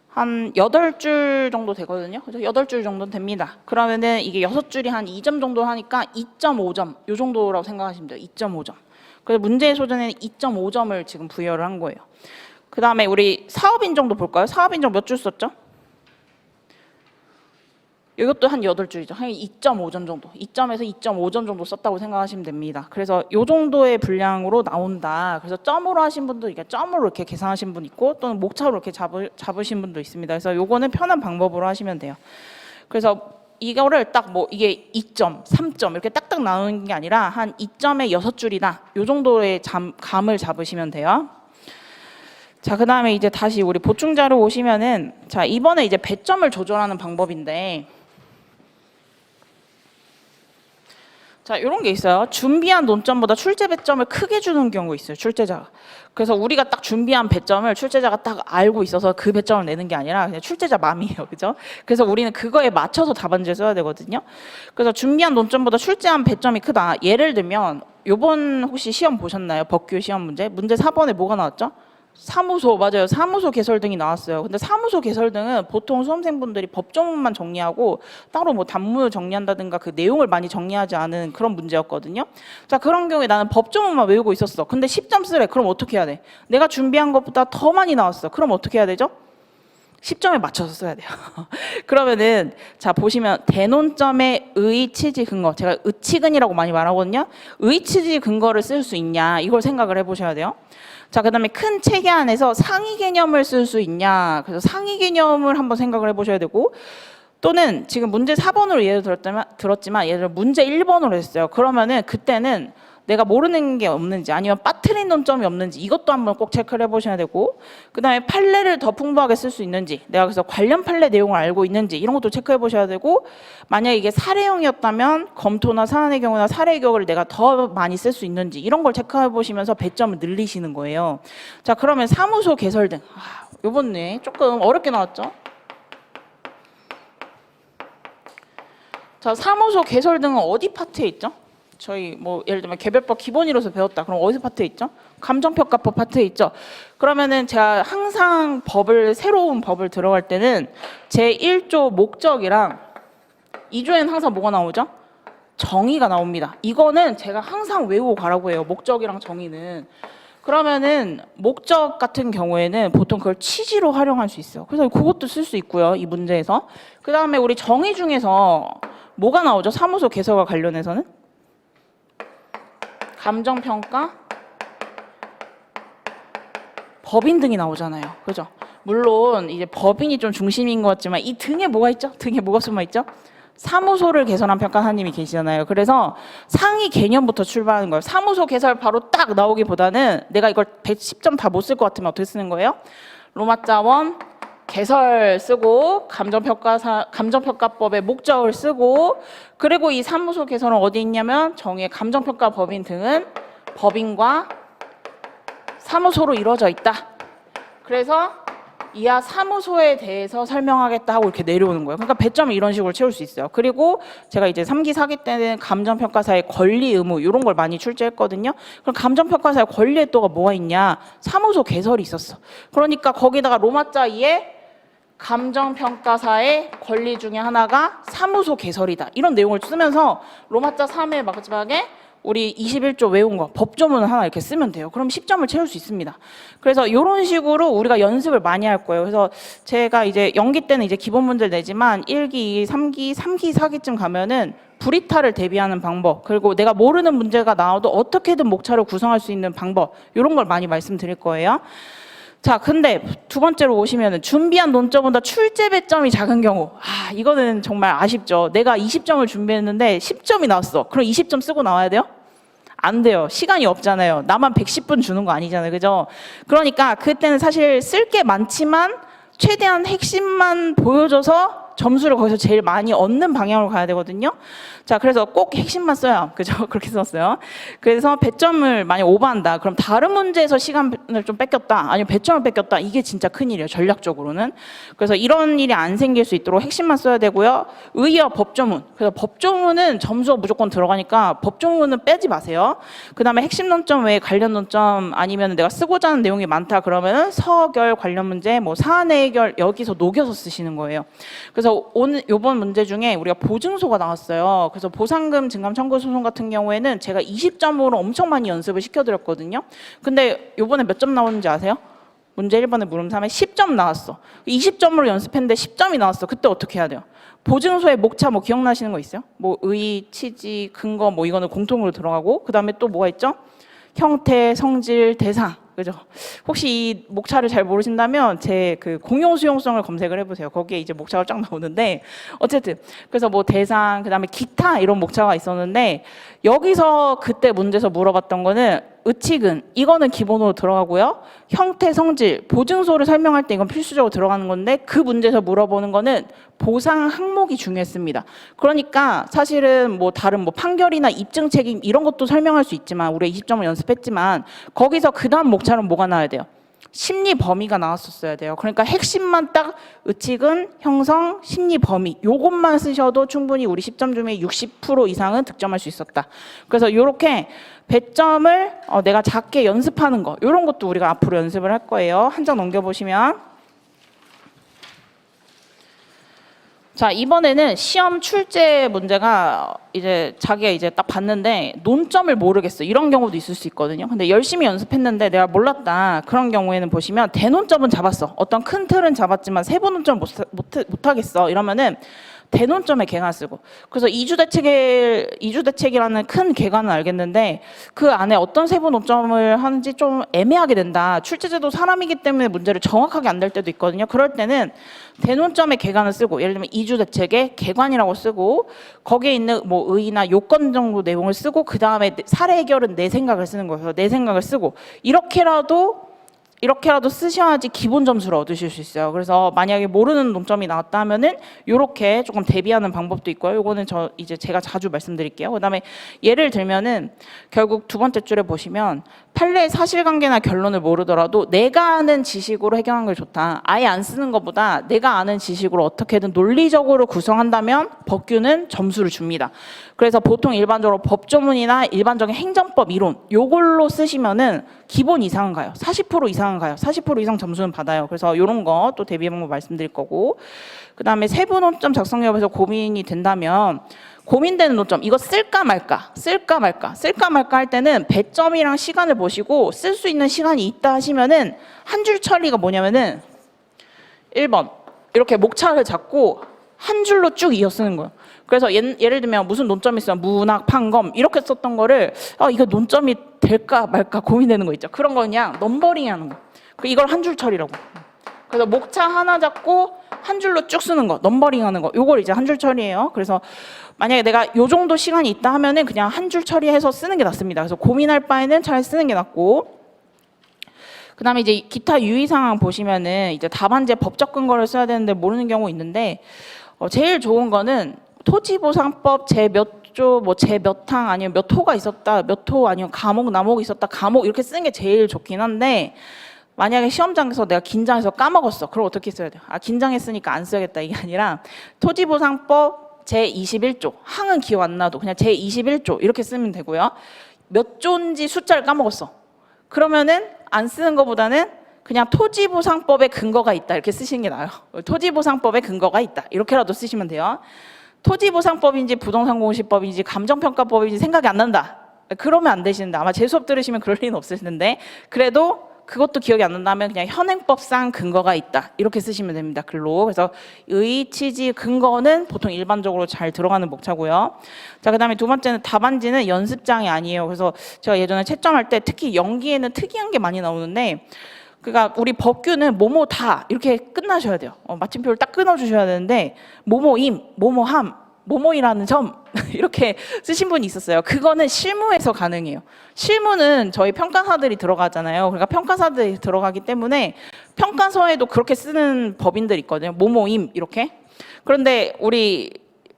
한 8줄 정도 되거든요. 그죠? 8줄 정도 됩니다. 그러면은 이게 6줄이 한 2점 정도 하니까 2.5점 요 정도라고 생각하시면 돼요. 2.5점. 그래서 문제 소재는 2.5점을 지금 부여를 한 거예요. 그다음에 우리 사업인 정도 볼까요? 사업인 정 몇 줄 썼죠? 이것도 한 8줄이죠. 한 2.5점 정도. 2점에서 2.5점 정도 썼다고 생각하시면 됩니다. 그래서 이 정도의 분량으로 나온다. 그래서 점으로 하신 분도 이게 점으로 이렇게 계산하신 분 있고, 또는 목차로 이렇게 잡으신 분도 있습니다. 그래서 요거는 편한 방법으로 하시면 돼요. 그래서 이거를 딱 뭐 이게 2점, 3점 이렇게 딱딱 나누는 게 아니라 한 2점에 6줄이다. 요 정도의 감을 잡으시면 돼요. 자, 그 다음에 이제 다시 우리 보충자료 오시면은, 자, 이번에 이제 배점을 조절하는 방법인데, 자, 이런 게 있어요. 준비한 논점보다 출제 배점을 크게 주는 경우 있어요, 출제자가. 그래서 우리가 딱 준비한 배점을 출제자가 딱 알고 있어서 그 배점을 내는 게 아니라 그냥 출제자 맘이에요, 그죠? 그래서 우리는 그거에 맞춰서 답안지를 써야 되거든요. 그래서 준비한 논점보다 출제한 배점이 크다. 예를 들면 요번 혹시 시험 보셨나요? 법규 시험 문제? 문제 4번에 뭐가 나왔죠? 사무소, 맞아요. 사무소 개설 등이 나왔어요. 근데 사무소 개설 등은 보통 수험생분들이 법조문만 정리하고 따로 뭐 단문을 정리한다든가 그 내용을 많이 정리하지 않은 그런 문제였거든요. 자, 그런 경우에 나는 법조문만 외우고 있었어. 근데 10점 쓰래. 그럼 어떻게 해야 돼? 내가 준비한 것보다 더 많이 나왔어. 그럼 어떻게 해야 되죠? 10점에 맞춰서 써야 돼요. 그러면은 자, 보시면 대논점의 의, 취지, 근거. 제가 의치근이라고 많이 말하거든요. 의, 취지, 근거를 쓸 수 있냐, 이걸 생각을 해보셔야 돼요. 자, 그다음에 큰 체계 안에서 상위 개념을 쓸 수 있냐. 그래서 상위 개념을 한번 생각을 해보셔야 되고, 또는 지금 문제 4번으로 예를 들었지만 예를 들어 문제 1번으로 했어요. 그러면은 그때는 내가 모르는 게 없는지, 아니면 빠뜨린 논점이 없는지, 이것도 한번 꼭 체크를 해보셔야 되고, 그 다음에 판례를 더 풍부하게 쓸 수 있는지, 내가 그래서 관련 판례 내용을 알고 있는지, 이런 것도 체크해 보셔야 되고, 만약에 이게 사례형이었다면 검토나 사안의 경우나 사례의 경우를 내가 더 많이 쓸 수 있는지, 이런 걸 체크해 보시면서 배점을 늘리시는 거예요. 자, 그러면 사무소 개설 등, 요번에 조금 어렵게 나왔죠? 자, 사무소 개설 등은 어디 파트에 있죠? 저희 뭐 예를 들면 개별법 기본이로서 배웠다. 그럼 어디서 파트에 있죠? 감정평가법 파트에 있죠. 그러면은 제가 항상 새로운 법을 들어갈 때는 제 1조 목적이랑 2조에는 항상 뭐가 나오죠? 정의가 나옵니다. 이거는 제가 항상 외우고 가라고 해요. 목적이랑 정의는. 그러면은 목적 같은 경우에는 보통 그걸 취지로 활용할 수 있어요. 그래서 그것도 쓸 수 있고요, 이 문제에서. 그 다음에 우리 정의 중에서 뭐가 나오죠? 사무소 개설과 관련해서는? 감정평가, 법인 등이 나오잖아요. 그죠? 물론 이제 법인이 좀 중심인 것 같지만 이 등에 뭐가 있죠? 등에 뭐가 숨어 있죠? 사무소를 개설한 평가사님이 계시잖아요. 그래서 상위 개념부터 출발하는 거예요. 사무소 개설 바로 딱 나오기보다는 내가 이걸 110점 다 못 쓸 것 같으면 어떻게 쓰는 거예요? 로마자원 개설 쓰고, 감정평가법의 목적을 쓰고, 그리고 이 사무소 개설은 어디 있냐면 정의 감정평가 법인 등은 법인과 사무소로 이루어져 있다. 그래서 이하 사무소에 대해서 설명하겠다 하고 이렇게 내려오는 거예요. 그러니까 배점을 이런 식으로 채울 수 있어요. 그리고 제가 이제 3기, 4기 때는 감정평가사의 권리, 의무 이런 걸 많이 출제했거든요. 그럼 감정평가사의 권리에 또가 뭐가 있냐? 사무소 개설이 있었어. 그러니까 거기다가 로마자 2에 감정평가사의 권리 중에 하나가 사무소 개설이다. 이런 내용을 쓰면서 로마자 3의 마지막에 우리 21조 외운 거 법조문 하나 이렇게 쓰면 돼요. 그럼 10점을 채울 수 있습니다. 그래서 이런 식으로 우리가 연습을 많이 할 거예요. 그래서 제가 이제 연기 때는 이제 기본 문제를 내지만 1기, 2기, 3기, 4기쯤 가면은 불이탈을 대비하는 방법, 그리고 내가 모르는 문제가 나와도 어떻게든 목차를 구성할 수 있는 방법, 이런 걸 많이 말씀드릴 거예요. 자, 근데 두 번째로 오시면은 준비한 논점보다 출제 배점이 작은 경우, 이거는 정말 아쉽죠. 내가 20점을 준비했는데 10점이 나왔어. 그럼 20점 쓰고 나와야 돼요? 안 돼요. 시간이 없잖아요. 나만 110분 주는 거 아니잖아요. 그죠? 그러니까 그때는 사실 쓸 게 많지만 최대한 핵심만 보여줘서 점수를 거기서 제일 많이 얻는 방향으로 가야 되거든요. 자, 그래서 꼭 핵심만 써요. 그죠? 그렇게 썼어요. 그래서 배점을 많이 오버한다. 그럼 다른 문제에서 시간을 좀 뺏겼다. 아니면 배점을 뺏겼다. 이게 진짜 큰일이에요. 전략적으로는. 그래서 이런 일이 안 생길 수 있도록 핵심만 써야 되고요. 의의와 법조문. 그래서 법조문은 점수가 무조건 들어가니까 법조문은 빼지 마세요. 그 다음에 핵심 논점 외에 관련 논점 아니면 내가 쓰고자 하는 내용이 많다 그러면은 서결 관련 문제, 뭐 사안의 해결 여기서 녹여서 쓰시는 거예요. 그래서 오늘 요번 문제 중에 우리가 보증소가 나왔어요. 그래서 보상금 증감 청구 소송 같은 경우에는 제가 20점으로 엄청 많이 연습을 시켜드렸거든요. 근데 요번에 몇 점 나오는지 아세요? 문제 1번에 물음 3에 10점 나왔어. 20점으로 연습했는데 10점이 나왔어. 그때 어떻게 해야 돼요? 보증소의 목차 뭐 기억나시는 거 있어요? 뭐 의, 취지, 근거 뭐 이거는 공통으로 들어가고 그 다음에 또 뭐가 있죠? 형태, 성질, 대상. 그죠? 혹시 이 목차를 잘 모르신다면 제 그 공용 수용성을 검색을 해보세요. 거기에 이제 목차가 쫙 나오는데 어쨌든 그래서 뭐 대상 그다음에 기타 이런 목차가 있었는데 여기서 그때 문제에서 물어봤던 거는 의치근 이거는 기본으로 들어가고요. 형태, 성질, 보증소를 설명할 때 이건 필수적으로 들어가는 건데 그 문제에서 물어보는 거는 보상 항목이 중요했습니다. 그러니까 사실은 뭐 다른 뭐 판결이나 입증 책임 이런 것도 설명할 수 있지만 우리가 20점을 연습했지만 거기서 그 다음 목차는 뭐가 나와야 돼요? 심리 범위가 나왔었어야 돼요. 그러니까 핵심만 딱 의치근, 형성, 심리 범위 요것만 쓰셔도 충분히 우리 10점 중에 60% 이상은 득점할 수 있었다. 그래서 이렇게 배점을 내가 작게 연습하는 거 이런 것도 우리가 앞으로 연습을 할 거예요. 한 장 넘겨보시면 자, 이번에는 시험 출제 문제가 이제 자기가 이제 딱 봤는데 논점을 모르겠어. 이런 경우도 있을 수 있거든요. 근데 열심히 연습했는데 내가 몰랐다. 그런 경우에는 보시면 대논점은 잡았어. 어떤 큰 틀은 잡았지만 세부 논점 못하겠어. 이러면은 대논점에 개관 쓰고 그래서 이주대책이라는 큰 개관은 알겠는데 그 안에 어떤 세부 논점을 하는지 좀 애매하게 된다. 출제자도 사람이기 때문에 문제를 정확하게 안 될 때도 있거든요. 그럴 때는 대논점에 개관을 쓰고 예를 들면 이주대책에 개관이라고 쓰고 거기에 있는 뭐 의의나 요건 정도 내용을 쓰고 그 다음에 사례 해결은 내 생각을 쓰는 거예요. 내 생각을 쓰고 이렇게라도 쓰셔야지 기본 점수를 얻으실 수 있어요. 그래서 만약에 모르는 논점이 나왔다 하면은 요렇게 조금 대비하는 방법도 있고요. 요거는 이제 제가 자주 말씀드릴게요. 그다음에 예를 들면은 결국 두 번째 줄에 보시면 판례의 사실관계나 결론을 모르더라도 내가 아는 지식으로 해결하는 게 좋다. 아예 안 쓰는 것보다 내가 아는 지식으로 어떻게든 논리적으로 구성한다면 법규는 점수를 줍니다. 그래서 보통 일반적으로 법조문이나 일반적인 행정법 이론 요걸로 쓰시면은 기본 이상은 가요. 40% 이상은 가요. 40% 이상 점수는 받아요. 그래서 이런 거 또 대비 방법 말씀드릴 거고 그다음에 세부 논점 작성 여부에서 고민이 된다면 고민되는 논점 이거 쓸까 말까 할 때는 배점이랑 시간을 보시고 쓸 수 있는 시간이 있다 하시면은 한 줄 처리가 뭐냐면은 1번 이렇게 목차를 잡고 한 줄로 쭉 이어 쓰는 거예요. 그래서 예를 들면 무슨 논점이 있으면 문학, 판검 이렇게 썼던 거를 이거 논점이 될까 말까 고민되는 거 있죠. 그런 거 그냥 넘버링 하는 거. 이걸 한 줄 처리라고. 그래서 목차 하나 잡고 한 줄로 쭉 쓰는 거, 넘버링 하는 거. 요걸 이제 한 줄 처리예요. 그래서 만약에 내가 요 정도 시간이 있다 하면은 그냥 한 줄 처리해서 쓰는 게 낫습니다. 그래서 고민할 바에는 차라리 쓰는 게 낫고. 그다음에 이제 기타 유의 사항 보시면은 이제 답안지에 법적 근거를 써야 되는데 모르는 경우 있는데 제일 좋은 거는 토지보상법 제 몇 몇 조, 뭐 제 몇 항 아니면 몇 호가 있었다, 몇 호 아니면 과목, 나목이 있었다, 과목 이렇게 쓰는 게 제일 좋긴 한데 만약에 시험장에서 내가 긴장해서 까먹었어. 그럼 어떻게 써야 돼요? 아, 긴장했으니까 안 써야겠다 이게 아니라 토지보상법 제21조 항은 기억 안 나도 그냥 제21조 이렇게 쓰면 되고요. 몇 조인지 숫자를 까먹었어. 그러면은 안 쓰는 것보다는 그냥 토지보상법에 근거가 있다 이렇게 쓰시는 게 나아요. 토지보상법에 근거가 있다 이렇게라도 쓰시면 돼요. 토지보상법인지 부동산공시법인지 감정평가법인지 생각이 안 난다. 그러면 안 되시는데 아마 제 수업 들으시면 그럴 리는 없을 텐데 그래도 그것도 기억이 안 난다면 그냥 현행법상 근거가 있다 이렇게 쓰시면 됩니다. 글로. 그래서 의, 취지, 근거는 보통 일반적으로 잘 들어가는 목차고요. 자, 그다음에 두 번째는 답안지는 연습장이 아니에요. 그래서 제가 예전에 채점할 때 특히 연기에는 특이한 게 많이 나오는데 그러니까 우리 법규는 뭐뭐 다 이렇게 끝나셔야 돼요. 마침표를 딱 끊어주셔야 되는데 뭐뭐임, 뭐뭐함, 뭐뭐이라는 점 이렇게 쓰신 분이 있었어요. 그거는 실무에서 가능해요. 실무는 저희 평가사들이 들어가잖아요. 그러니까 평가사들이 들어가기 때문에 평가서에도 그렇게 쓰는 법인들이 있거든요. 뭐뭐임 이렇게. 그런데 우리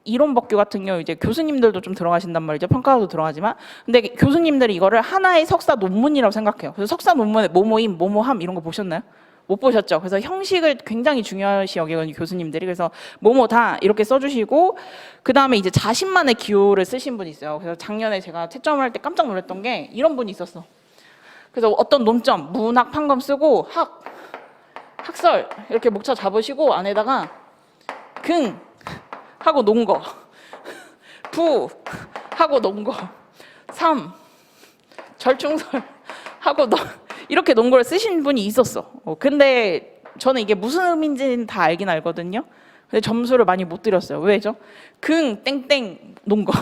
이론 법규 같은 경우 이제 교수님들도 좀 들어가신단 말이죠. 평가도 들어가지만 근데 교수님들이 이거를 하나의 석사 논문이라고 생각해요. 그래서 석사 논문에 뭐뭐임, 뭐뭐함 이런 거 보셨나요? 못 보셨죠? 그래서 형식을 굉장히 중요시 여기거든요, 교수님들이. 그래서 뭐뭐 다 이렇게 써주시고 그 다음에 이제 자신만의 기호를 쓰신 분이 있어요. 그래서 작년에 제가 채점할 때 깜짝 놀랐던 게 이런 분이 있었어. 그래서 어떤 논점, 문학 판검 쓰고 학설 이렇게 목차 잡으시고 안에다가 근 하고 놓은 거, 부 하고 놓은 거, 삼 절충설 하고 이렇게 놓은 걸 쓰신 분이 있었어. 근데 저는 이게 무슨 의미인지는 다 알긴 알거든요. 근데 점수를 많이 못 드렸어요. 왜죠? 근 땡땡 놓은 거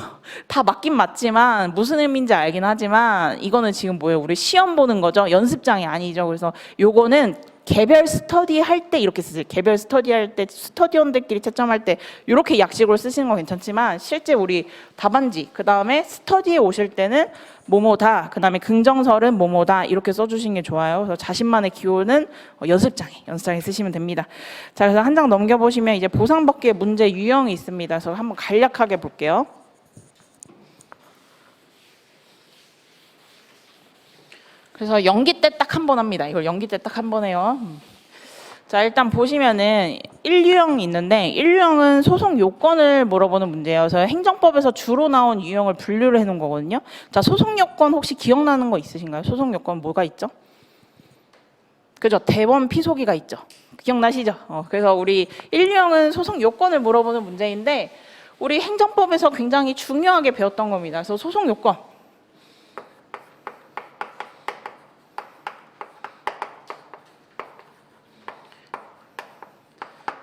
다 맞긴 맞지만 무슨 의미인지 알긴 하지만 이거는 지금 뭐예요? 우리 시험 보는 거죠. 연습장이 아니죠. 그래서 요거는 개별 스터디 할 때 이렇게 쓰세요. 개별 스터디 할 때 스터디원들끼리 채점할 때 이렇게 약식으로 쓰시는 건 괜찮지만 실제 우리 답안지 그 다음에 스터디에 오실 때는 뭐뭐다 그 다음에 긍정설은 뭐뭐다 이렇게 써주시는 게 좋아요. 그래서 자신만의 기호는 연습장에 쓰시면 됩니다. 자, 그래서 한 장 넘겨보시면 이제 보상법규의 문제 유형이 있습니다. 그래서 한번 간략하게 볼게요. 그래서 연기 때 딱 한 번 합니다. 이걸 연기 때 딱 한 번 해요. 자, 일단 보시면은 1유형이 있는데 1유형은 소송 요건을 물어보는 문제예요. 그래서 행정법에서 주로 나온 유형을 분류를 해놓은 거거든요. 자, 소송 요건 혹시 기억나는 거 있으신가요? 소송 요건 뭐가 있죠? 그죠? 대원 피소기가 있죠. 기억나시죠? 그래서 우리 1유형은 소송 요건을 물어보는 문제인데 우리 행정법에서 굉장히 중요하게 배웠던 겁니다. 그래서 소송 요건.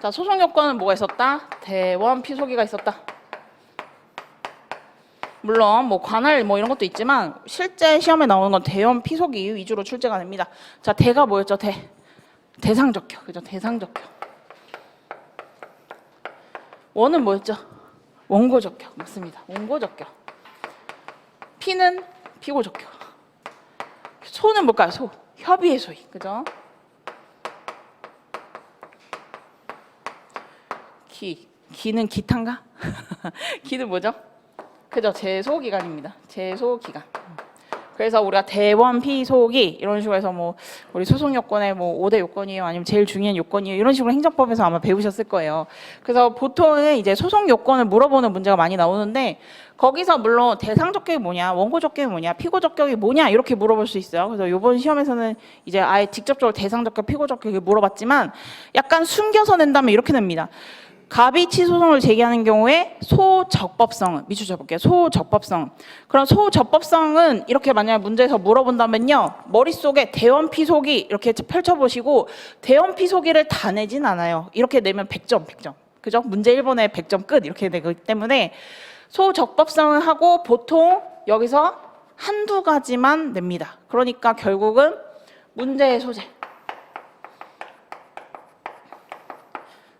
자, 소송 요건은 뭐가 있었다? 대원 피소기가 있었다. 물론 뭐 관할 뭐 이런 것도 있지만 실제 시험에 나오는 건 대원 피소기 위주로 출제가 됩니다. 자, 대가 뭐였죠? 대상적격. 그죠? 대상적격. 원은 뭐였죠? 원고적격. 맞습니다. 원고적격. 피는 피고적격. 소는 뭘까요? 소. 협의의 소위. 그죠? 기는 기탄가? 기는 뭐죠? 그죠? 제소기간입니다. 제소기간. 그래서 우리가 대원 피소기 이런 식으로 해서 뭐 우리 소송 요건에 뭐 5대 요건이에요 아니면 제일 중요한 요건이에요 이런 식으로 행정법에서 아마 배우셨을 거예요. 그래서 보통은 이제 소송 요건을 물어보는 문제가 많이 나오는데 거기서 물론 대상적격이 뭐냐, 원고적격이 뭐냐, 피고적격이 뭐냐 이렇게 물어볼 수 있어요. 그래서 이번 시험에서는 이제 아예 직접적으로 대상적격, 피고적격을 물어봤지만 약간 숨겨서 낸다면 이렇게 냅니다. 갑이치 소송을 제기하는 경우에 소적법성은 밑줄 쳐볼게요. 소적법성. 그럼 소적법성은 이렇게 만약에 문제에서 물어본다면요. 머릿속에 대원 피소기 이렇게 펼쳐보시고 대원 피소기를 다 내진 않아요. 이렇게 내면 100점, 100점. 그죠? 문제 1번에 100점 끝 이렇게 되기 때문에 소적법성은 하고 보통 여기서 한두 가지만 냅니다. 그러니까 결국은 문제의 소재.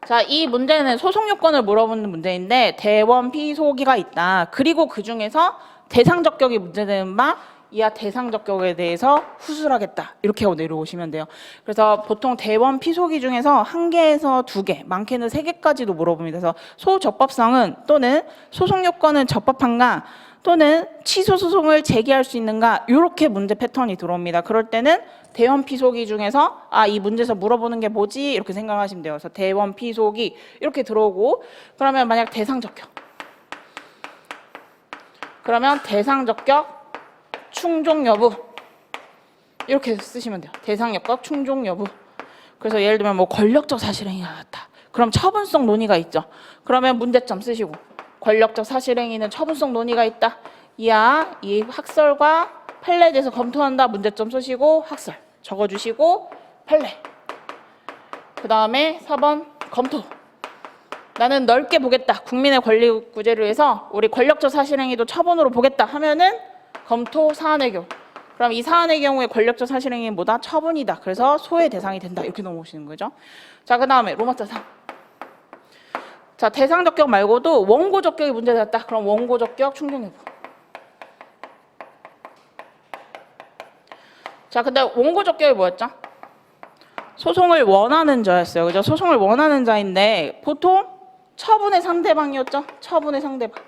자, 이 문제는 소송 요건을 물어보는 문제인데 대원 피소기가 있다. 그리고 그 중에서 대상적격이 문제되는 바 이하 대상적격에 대해서 후술하겠다. 이렇게 하고 내려오시면 돼요. 그래서 보통 대원 피소기 중에서 1개에서 2개, 많게는 3개까지도 물어봅니다. 그래서 소적법성은 또는 소송 요건은 적법한가 또는 취소 소송을 제기할 수 있는가 이렇게 문제 패턴이 들어옵니다. 그럴 때는 대원 피소기 중에서 이 문제에서 물어보는 게 뭐지 이렇게 생각하시면 돼요. 그래서 대원 피소기 이렇게 들어오고 그러면 만약 대상적격 그러면 대상적격 충족 여부 이렇게 쓰시면 돼요. 대상적격 충족 여부. 그래서 예를 들면 뭐 권력적 사실행위가 나왔다. 그럼 처분성 논의가 있죠. 그러면 문제점 쓰시고 권력적 사실행위는 처분성 논의가 있다. 이하 이 학설과 판례에 대해서 검토한다. 문제점 쓰시고 학설 적어주시고 판례. 그 다음에 4번 검토. 나는 넓게 보겠다. 국민의 권리 구제를 위해서 우리 권력적 사실행위도 처분으로 보겠다 하면은 검토 사안의 경우. 그럼 이 사안의 경우에 권력적 사실행위는 뭐다? 처분이다. 그래서 소의 대상이 된다. 이렇게 넘어오시는 거죠. 자, 그 다음에 로마자 3. 자, 대상적격 말고도 원고적격이 문제됐다. 그럼 원고적격 충족 여부. 자, 근데 원고적격이 뭐였죠? 소송을 원하는 자였어요. 그죠? 소송을 원하는 자인데 보통 처분의 상대방이었죠? 처분의 상대방.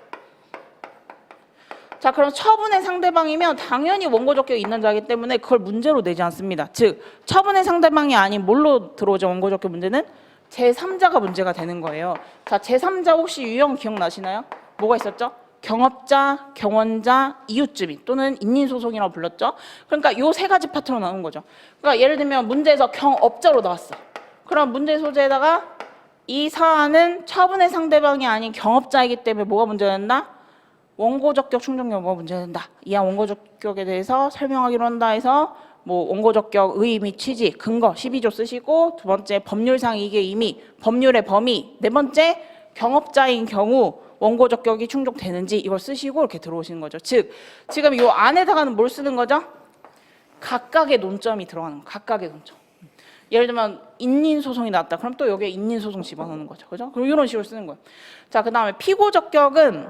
자, 그럼 처분의 상대방이면 당연히 원고적격이 있는 자이기 때문에 그걸 문제로 내지 않습니다. 즉, 처분의 상대방이 아닌 뭘로 들어오죠? 원고적격 문제는 제3자가 문제가 되는 거예요. 자, 제3자 혹시 유형 기억나시나요? 뭐가 있었죠? 경업자, 경원자, 이웃주민 또는 인민소송이라고 불렀죠. 그러니까 요 3가지 파트로 나오는 거죠. 그러니까 예를 들면 문제에서 경업자로 나왔어. 그럼 문제 소재에다가 이 사안은 처분의 상대방이 아닌 경업자이기 때문에 뭐가 문제가 된다? 원고적격 충족 여부가 문제가 된다. 이하 원고적격에 대해서 설명하기로 한다 해서 뭐 원고적격 의의 및 취지, 근거 12조 쓰시고 두 번째 법률상 이게 의미, 법률의 범위, 네 번째 경업자인 경우 원고적격이 충족되는지 이걸 쓰시고 이렇게 들어오시는 거죠. 즉 지금 이 안에다가는 뭘 쓰는 거죠? 각각의 논점이 들어가는 거. 각각의 논점. 예를 들면 인민소송이 나왔다. 그럼 또 여기에 인민소송 집어넣는 거죠. 그죠? 그럼 이런 식으로 쓰는 거예요. 자, 그 다음에 피고적격은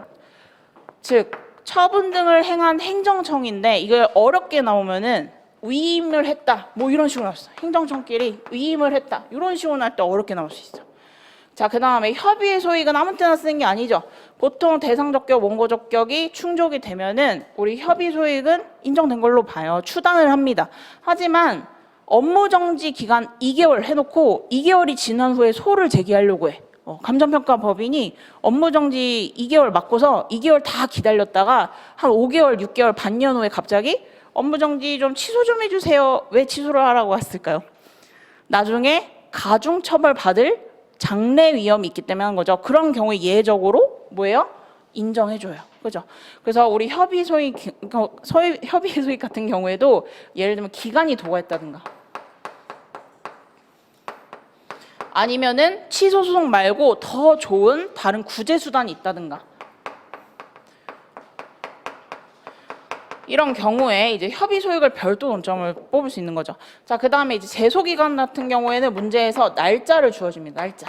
즉 처분 등을 행한 행정청인데 이걸 어렵게 나오면은 위임을 했다. 뭐 이런 식으로 나왔어. 행정청끼리 위임을 했다. 이런 식으로 나올 때 어렵게 나올 수 있어. 자, 그 다음에 협의의 소익은 아무 때나 쓰는 게 아니죠. 보통 대상적격, 원고적격이 충족이 되면은 우리 협의 소익은 인정된 걸로 봐요. 추단을 합니다. 하지만 업무정지 기간 2개월 해놓고 2개월이 지난 후에 소를 제기하려고 해. 감정평가 법인이 업무정지 2개월 맞고서 2개월 다 기다렸다가 한 5개월, 6개월, 반년 후에 갑자기 업무정지 좀 취소 좀 해주세요. 왜 취소를 하라고 했을까요? 나중에 가중처벌 받을 장래 위험이 있기 때문에 한 거죠. 그런 경우에 예외적으로 뭐예요? 인정해줘요. 그죠? 그래서 우리 협의 소익 같은 경우에도 예를 들면 기간이 도과했다든가 아니면은 취소 소송 말고 더 좋은 다른 구제 수단이 있다든가 이런 경우에 이제 협의 소익을 별도 논점을 뽑을 수 있는 거죠. 자, 그 다음에 이제 제소 기간 같은 경우에는 문제에서 날짜를 주어집니다. 날짜.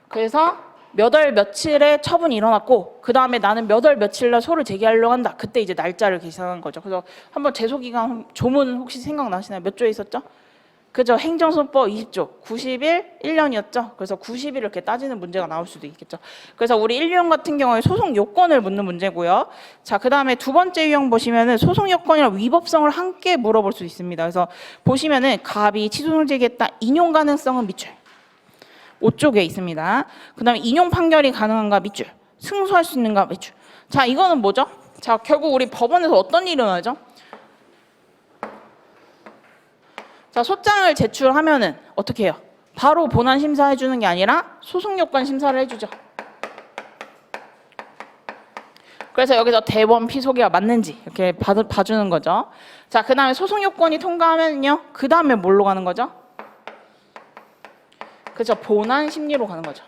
그래서 몇 월 며칠에 처분이 일어났고 그 다음에 나는 몇 월 며칠날 소를 제기하려고 한다. 그때 이제 날짜를 계산한 거죠. 그래서 한번 제소 기간 조문 혹시 생각나시나요? 몇 조에 있었죠? 그죠? 행정소법 20조 90일 1년이었죠. 그래서 90일 이렇게 따지는 문제가 나올 수도 있겠죠. 그래서 우리 1용 같은 경우에 소송 요건을 묻는 문제고요. 자, 그 다음에 두 번째 유형 보시면은 소송 요건이랑 위법성을 함께 물어볼 수 있습니다. 그래서 보시면은 갑이 취소를 제기했다. 인용 가능성은 밑줄 5쪽에 있습니다. 그 다음에 인용 판결이 가능한가 밑줄, 승소할 수 있는가 밑줄. 자, 이거는 뭐죠? 자, 결국 우리 법원에서 어떤 일이 일어나죠? 자, 소장을 제출하면은 어떻게 해요? 바로 본안 심사해 주는 게 아니라 소송 요건 심사를 해주죠. 그래서 여기서 대원 피소기가 맞는지 이렇게 봐주는 거죠. 자, 그 다음에 소송 요건이 통과하면요, 그 다음에 뭘로 가는 거죠? 그죠? 본안 심리로 가는 거죠.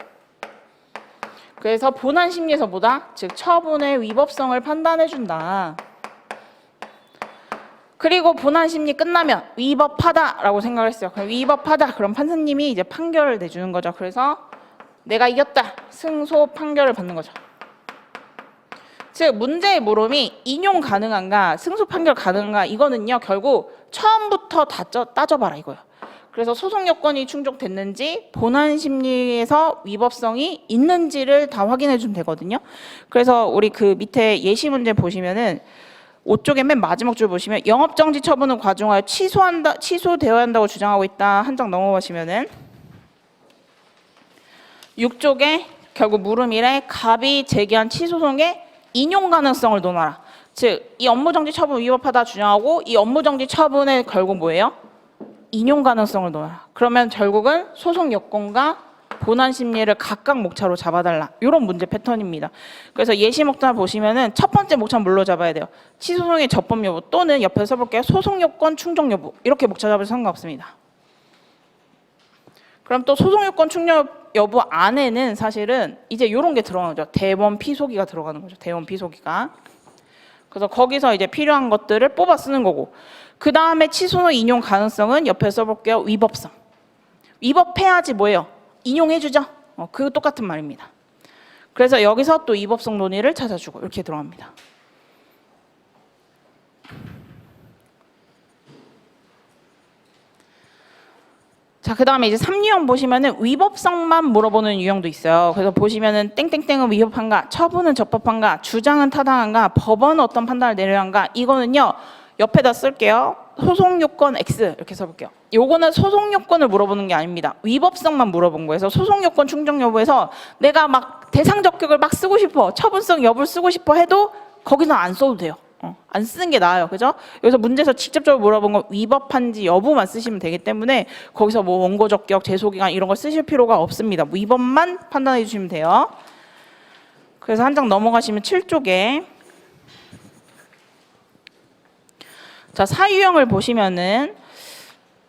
그래서 본안 심리에서 뭐다? 즉 처분의 위법성을 판단해 준다. 그리고 본안 심리 끝나면 위법하다라고 생각을 했어요. 그럼 위법하다. 그럼 판사님이 이제 판결을 내주는 거죠. 그래서 내가 이겼다. 승소 판결을 받는 거죠. 즉 문제의 물음이 인용 가능한가 승소 판결 가능한가 이거는요 결국 처음부터 다 따져봐라 이거예요. 그래서 소송 요건이 충족됐는지 본안 심리에서 위법성이 있는지를 다 확인해 주면 되거든요. 그래서 우리 그 밑에 예시 문제 보시면은 5쪽의 맨 마지막 줄 보시면 영업정지 처분을 과중하여 취소되어야 한다고 주장하고 있다. 한 장 넘어가시면은 6쪽에 결국 물음이래 갑이 제기한 취소송의 인용 가능성을 논하라. 즉 이 업무정지 처분 위법하다 주장하고 이 업무정지 처분의 결국 뭐예요? 인용 가능성을 논하라. 그러면 결국은 소송 요건과 본안 심리를 각각 목차로 잡아달라. 이런 문제 패턴입니다. 그래서 예시 목차 보시면은 첫 번째 목차 뭘로 잡아야 돼요? 취소송의 접법 여부 또는 옆에 써볼게요. 소송 요건 충족 여부 이렇게 목차 잡아도 상관없습니다. 그럼 또 소송 요건 충족 여부 안에는 사실은 이제 이런 게 들어가는 거죠. 대원 피소기가 들어가는 거죠. 대원 피소기가. 그래서 거기서 이제 필요한 것들을 뽑아 쓰는 거고 그 다음에 취소의 인용 가능성은 옆에 써볼게요. 위법성. 위법해야지 뭐예요? 인용해주죠. 그 똑같은 말입니다. 그래서 여기서 또 위법성 논의를 찾아주고 이렇게 들어갑니다. 자, 그 다음에 이제 3유형 보시면은 위법성만 물어보는 유형도 있어요. 그래서 보시면은 땡땡땡은 위법한가, 처분은 적법한가, 주장은 타당한가, 법원은 어떤 판단을 내려야 한가. 이거는요 옆에다 쓸게요. 소송 요건 X 이렇게 써볼게요. 요거는 소송 요건을 물어보는 게 아닙니다. 위법성만 물어본 거예요. 그래서 소송 요건 충족 여부에서 내가 막 대상 적격을 막 쓰고 싶어, 처분성 여부를 쓰고 싶어 해도 거기서 안 써도 돼요. 안 쓰는 게 나아요. 그죠? 여기서 문제에서 직접적으로 물어본 건 위법한지 여부만 쓰시면 되기 때문에 거기서 뭐 원고 적격, 제소기간 이런 걸 쓰실 필요가 없습니다. 위법만 판단해 주시면 돼요. 그래서 한 장 넘어가시면 7쪽에 자, 사유형을 보시면은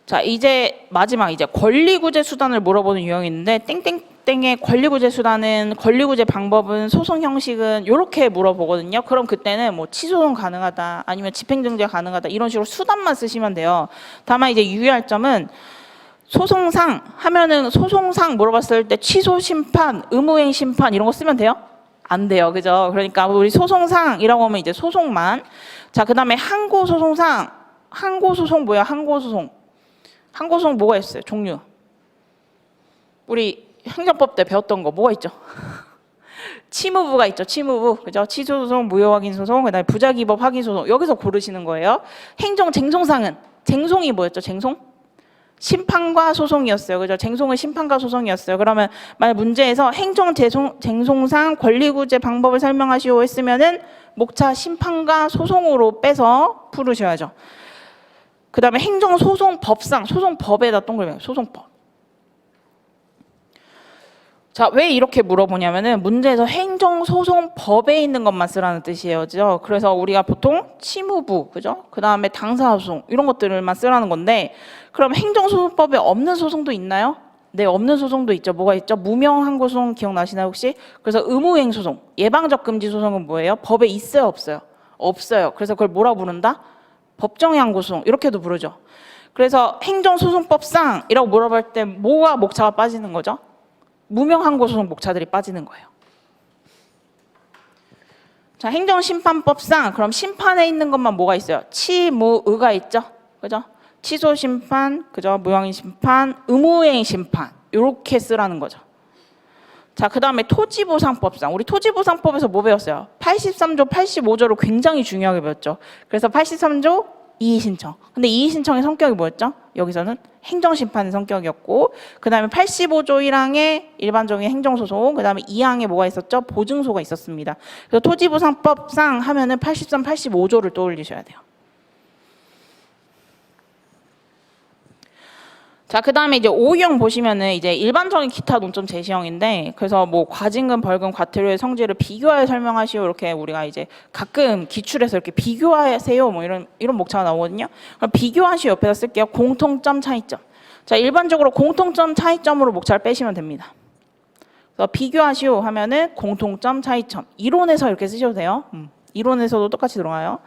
자, 이제 마지막 이제 권리구제 수단을 물어보는 유형인데 땡땡땡의 권리구제 수단은 권리구제 방법은 소송 형식은 이렇게 물어보거든요. 그럼 그때는 뭐 취소송 가능하다 아니면 집행정지 가능하다 이런 식으로 수단만 쓰시면 돼요. 다만 이제 유의할 점은 소송상 하면은 소송상 물어봤을 때 취소 심판, 의무행 심판 이런 거 쓰면 돼요? 안 돼요. 그죠? 그러니까 우리 소송상이라고 하면 이제 소송만. 자, 그다음에 항고소송상. 항고소송 뭐야? 항고소송. 항고소송 뭐가 있어요? 종류. 우리 행정법 때 배웠던 거 뭐가 있죠? 치무부가 있죠. 치무부. 그죠? 취소소송, 무효확인소송, 그다음에 부작위법 확인소송. 여기서 고르시는 거예요. 행정쟁송상은 쟁송이 뭐였죠? 쟁송? 심판과 소송이었어요. 그죠? 쟁송은 심판과 소송이었어요. 그러면 만약 문제에서 행정쟁송상 권리구제 방법을 설명하시오 했으면은 목차 심판과 소송으로 빼서 풀으셔야죠. 그 다음에 행정소송법상, 소송법에다 동그라미, 소송법. 자, 왜 이렇게 물어보냐면은 문제에서 행정소송법에 있는 것만 쓰라는 뜻이에요. 그죠? 그래서 우리가 보통 치무부, 그죠? 그 다음에 당사소송, 이런 것들만 쓰라는 건데, 그럼 행정소송법에 없는 소송도 있나요? 네, 없는 소송도 있죠. 뭐가 있죠? 무명항고소송 기억나시나요, 혹시? 그래서 의무행소송, 예방적 금지 소송은 뭐예요? 법에 있어요, 없어요? 없어요. 그래서 그걸 뭐라 부른다? 법정의 항고소송, 이렇게도 부르죠. 그래서 행정소송법상이라고 물어볼 때 뭐가 목차가 빠지는 거죠? 무명항고소송 목차들이 빠지는 거예요. 자, 행정심판법상 그럼 심판에 있는 것만 뭐가 있어요? 치무의가 있죠. 그죠? 취소심판, 그죠? 무효행심판, 의무행심판 이렇게 쓰라는 거죠. 자, 그 다음에 토지보상법상. 우리 토지보상법에서 뭐 배웠어요? 83조, 85조를 굉장히 중요하게 배웠죠. 그래서 83조 이의신청. 근데 이의신청의 성격이 뭐였죠? 여기서는 행정심판의 성격이었고, 그 다음에 85조 1항에 일반적인 행정소송, 그 다음에 2항에 뭐가 있었죠? 보증소가 있었습니다. 그래서 토지보상법상 하면은 83, 85조를 떠올리셔야 돼요. 자, 그 다음에 이제 5유형 보시면은 이제 일반적인 기타 논점 제시형인데, 그래서 뭐 과징금, 벌금, 과태료의 성질을 비교하여 설명하시오 이렇게 우리가 이제 가끔 기출해서 이렇게 비교하세요 뭐 이런 목차가 나오거든요. 그럼 비교하시오 옆에다 쓸게요. 공통점, 차이점. 자, 일반적으로 공통점, 차이점으로 목차를 빼시면 됩니다. 그래서 비교하시오 하면은 공통점, 차이점. 이론에서 이렇게 쓰셔도 돼요. 이론에서도 똑같이 들어가요.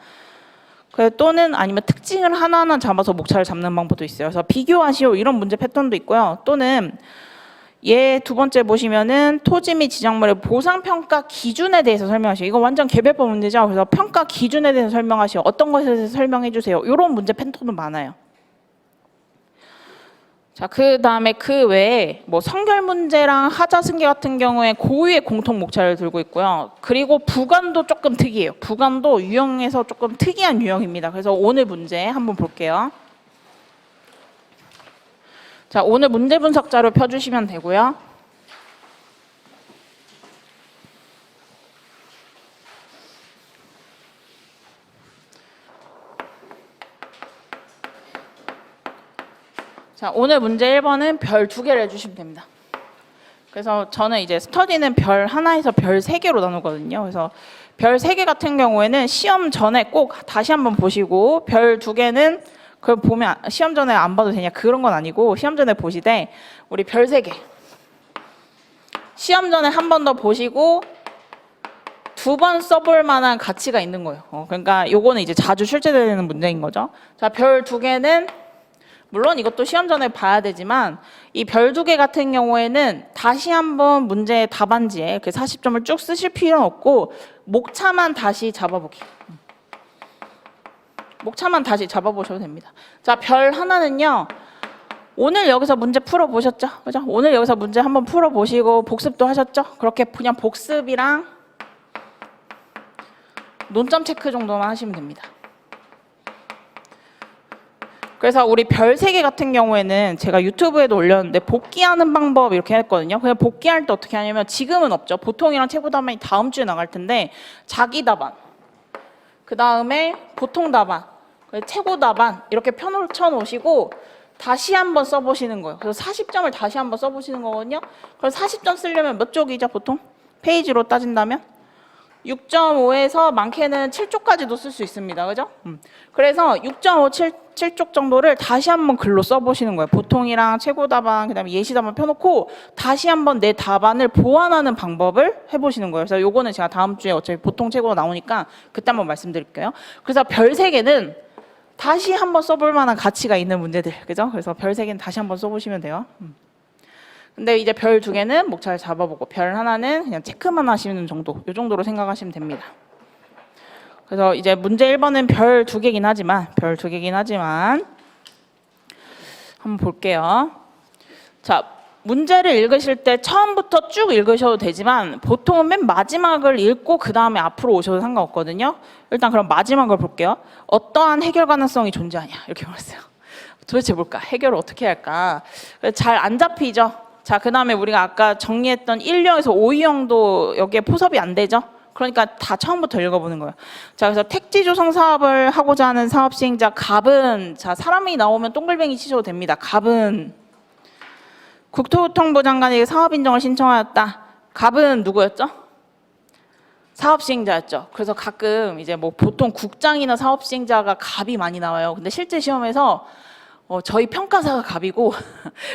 또는 아니면 특징을 하나하나 잡아서 목차를 잡는 방법도 있어요. 그래서 비교하시오 이런 문제 패턴도 있고요. 또는 얘 두 번째 보시면은 토지 및 지정물의 보상평가 기준에 대해서 설명하시오. 이거 완전 개별법 문제죠. 그래서 평가 기준에 대해서 설명하시오. 어떤 것에 대해서 설명해 주세요. 이런 문제 패턴도 많아요. 자, 그 다음에 그 외에 뭐 성결 문제랑 하자 승계 같은 경우에 고유의 공통 목차를 들고 있고요. 그리고 부관도 조금 특이해요. 부관도 유형에서 조금 특이한 유형입니다. 그래서 오늘 문제 한번 볼게요. 자, 오늘 문제 분석 자료 펴주시면 되고요. 자, 오늘 문제 1번은 별 2개를 해주시면 됩니다. 그래서 저는 이제 스터디는 별 하나에서 별 3개로 나누거든요. 그래서 별 3개 같은 경우에는 시험 전에 꼭 다시 한번 보시고, 별 2개는 그걸 보면 시험 전에 안 봐도 되냐 그런 건 아니고, 시험 전에 보시되 우리 별 3개 시험 전에 한 번 더 보시고 2번 써볼 만한 가치가 있는 거예요. 그러니까 요거는 이제 자주 출제되는 문제인 거죠. 자, 별 2개는 물론 이것도 시험 전에 봐야 되지만 이 별 2개 같은 경우에는 다시 한번 문제 답안지에 이렇게 40점을 쭉 쓰실 필요는 없고 목차만 다시 잡아보기. 목차만 다시 잡아보셔도 됩니다. 자, 별 하나는요. 오늘 여기서 문제 풀어보셨죠? 그죠? 오늘 여기서 문제 한번 풀어보시고 복습도 하셨죠? 그렇게 그냥 복습이랑 논점 체크 정도만 하시면 됩니다. 그래서 우리 별 3개 같은 경우에는 제가 유튜브에도 올렸는데 복귀하는 방법 이렇게 했거든요. 그냥 복귀할 때 어떻게 하냐면 지금은 없죠. 보통이랑 최고 답안이 다음 주에 나갈 텐데 자기 답안, 그 다음에 보통 답안, 최고 답안 이렇게 펴놓쳐 놓으시고 다시 한번 써보시는 거예요. 그래서 40점을 다시 한번 써보시는 거거든요. 그래서 40점 쓰려면 몇 쪽이죠 보통? 페이지로 따진다면? 6.5에서 많게는 7쪽까지도 쓸 수 있습니다. 그죠? 그래서 6.5, 7쪽 정도를 다시 한번 글로 써보시는 거예요. 보통이랑 최고 답안, 그 다음에 예시 답안 펴놓고 다시 한번 내 답안을 보완하는 방법을 해보시는 거예요. 그래서 요거는 제가 다음 주에 어차피 보통 최고가 나오니까 그때 한번 말씀드릴게요. 그래서 별 3개는 다시 한번 써볼 만한 가치가 있는 문제들. 그죠? 그래서 별 3개는 다시 한번 써보시면 돼요. 근데 이제 별 2개는 목차를 잡아보고 별 하나는 그냥 체크만 하시는 정도, 이 정도로 생각하시면 됩니다. 그래서 이제 문제 1번은 별 2개긴 하지만 한번 볼게요. 자, 문제를 읽으실 때 처음부터 쭉 읽으셔도 되지만 보통은 맨 마지막을 읽고 그 다음에 앞으로 오셔도 상관없거든요. 일단 그럼 마지막을 볼게요. 어떠한 해결 가능성이 존재하냐 이렇게 말했어요. 도대체 뭘까? 해결을 어떻게 할까? 잘 안 잡히죠. 자, 그 다음에 우리가 아까 정리했던 1유형에서 5유형도 여기에 포섭이 안 되죠. 그러니까 다 처음부터 읽어보는 거예요. 자, 그래서 택지 조성 사업을 하고자 하는 사업 시행자 갑은, 자, 사람이 나오면 동글뱅이 치셔도 됩니다. 갑은 국토교통부 장관에게 사업 인정을 신청하였다. 갑은 누구였죠? 사업 시행자였죠. 그래서 가끔 이제 뭐 보통 국장이나 사업 시행자가 갑이 많이 나와요. 근데 실제 시험에서 저희 평가사가 갑이고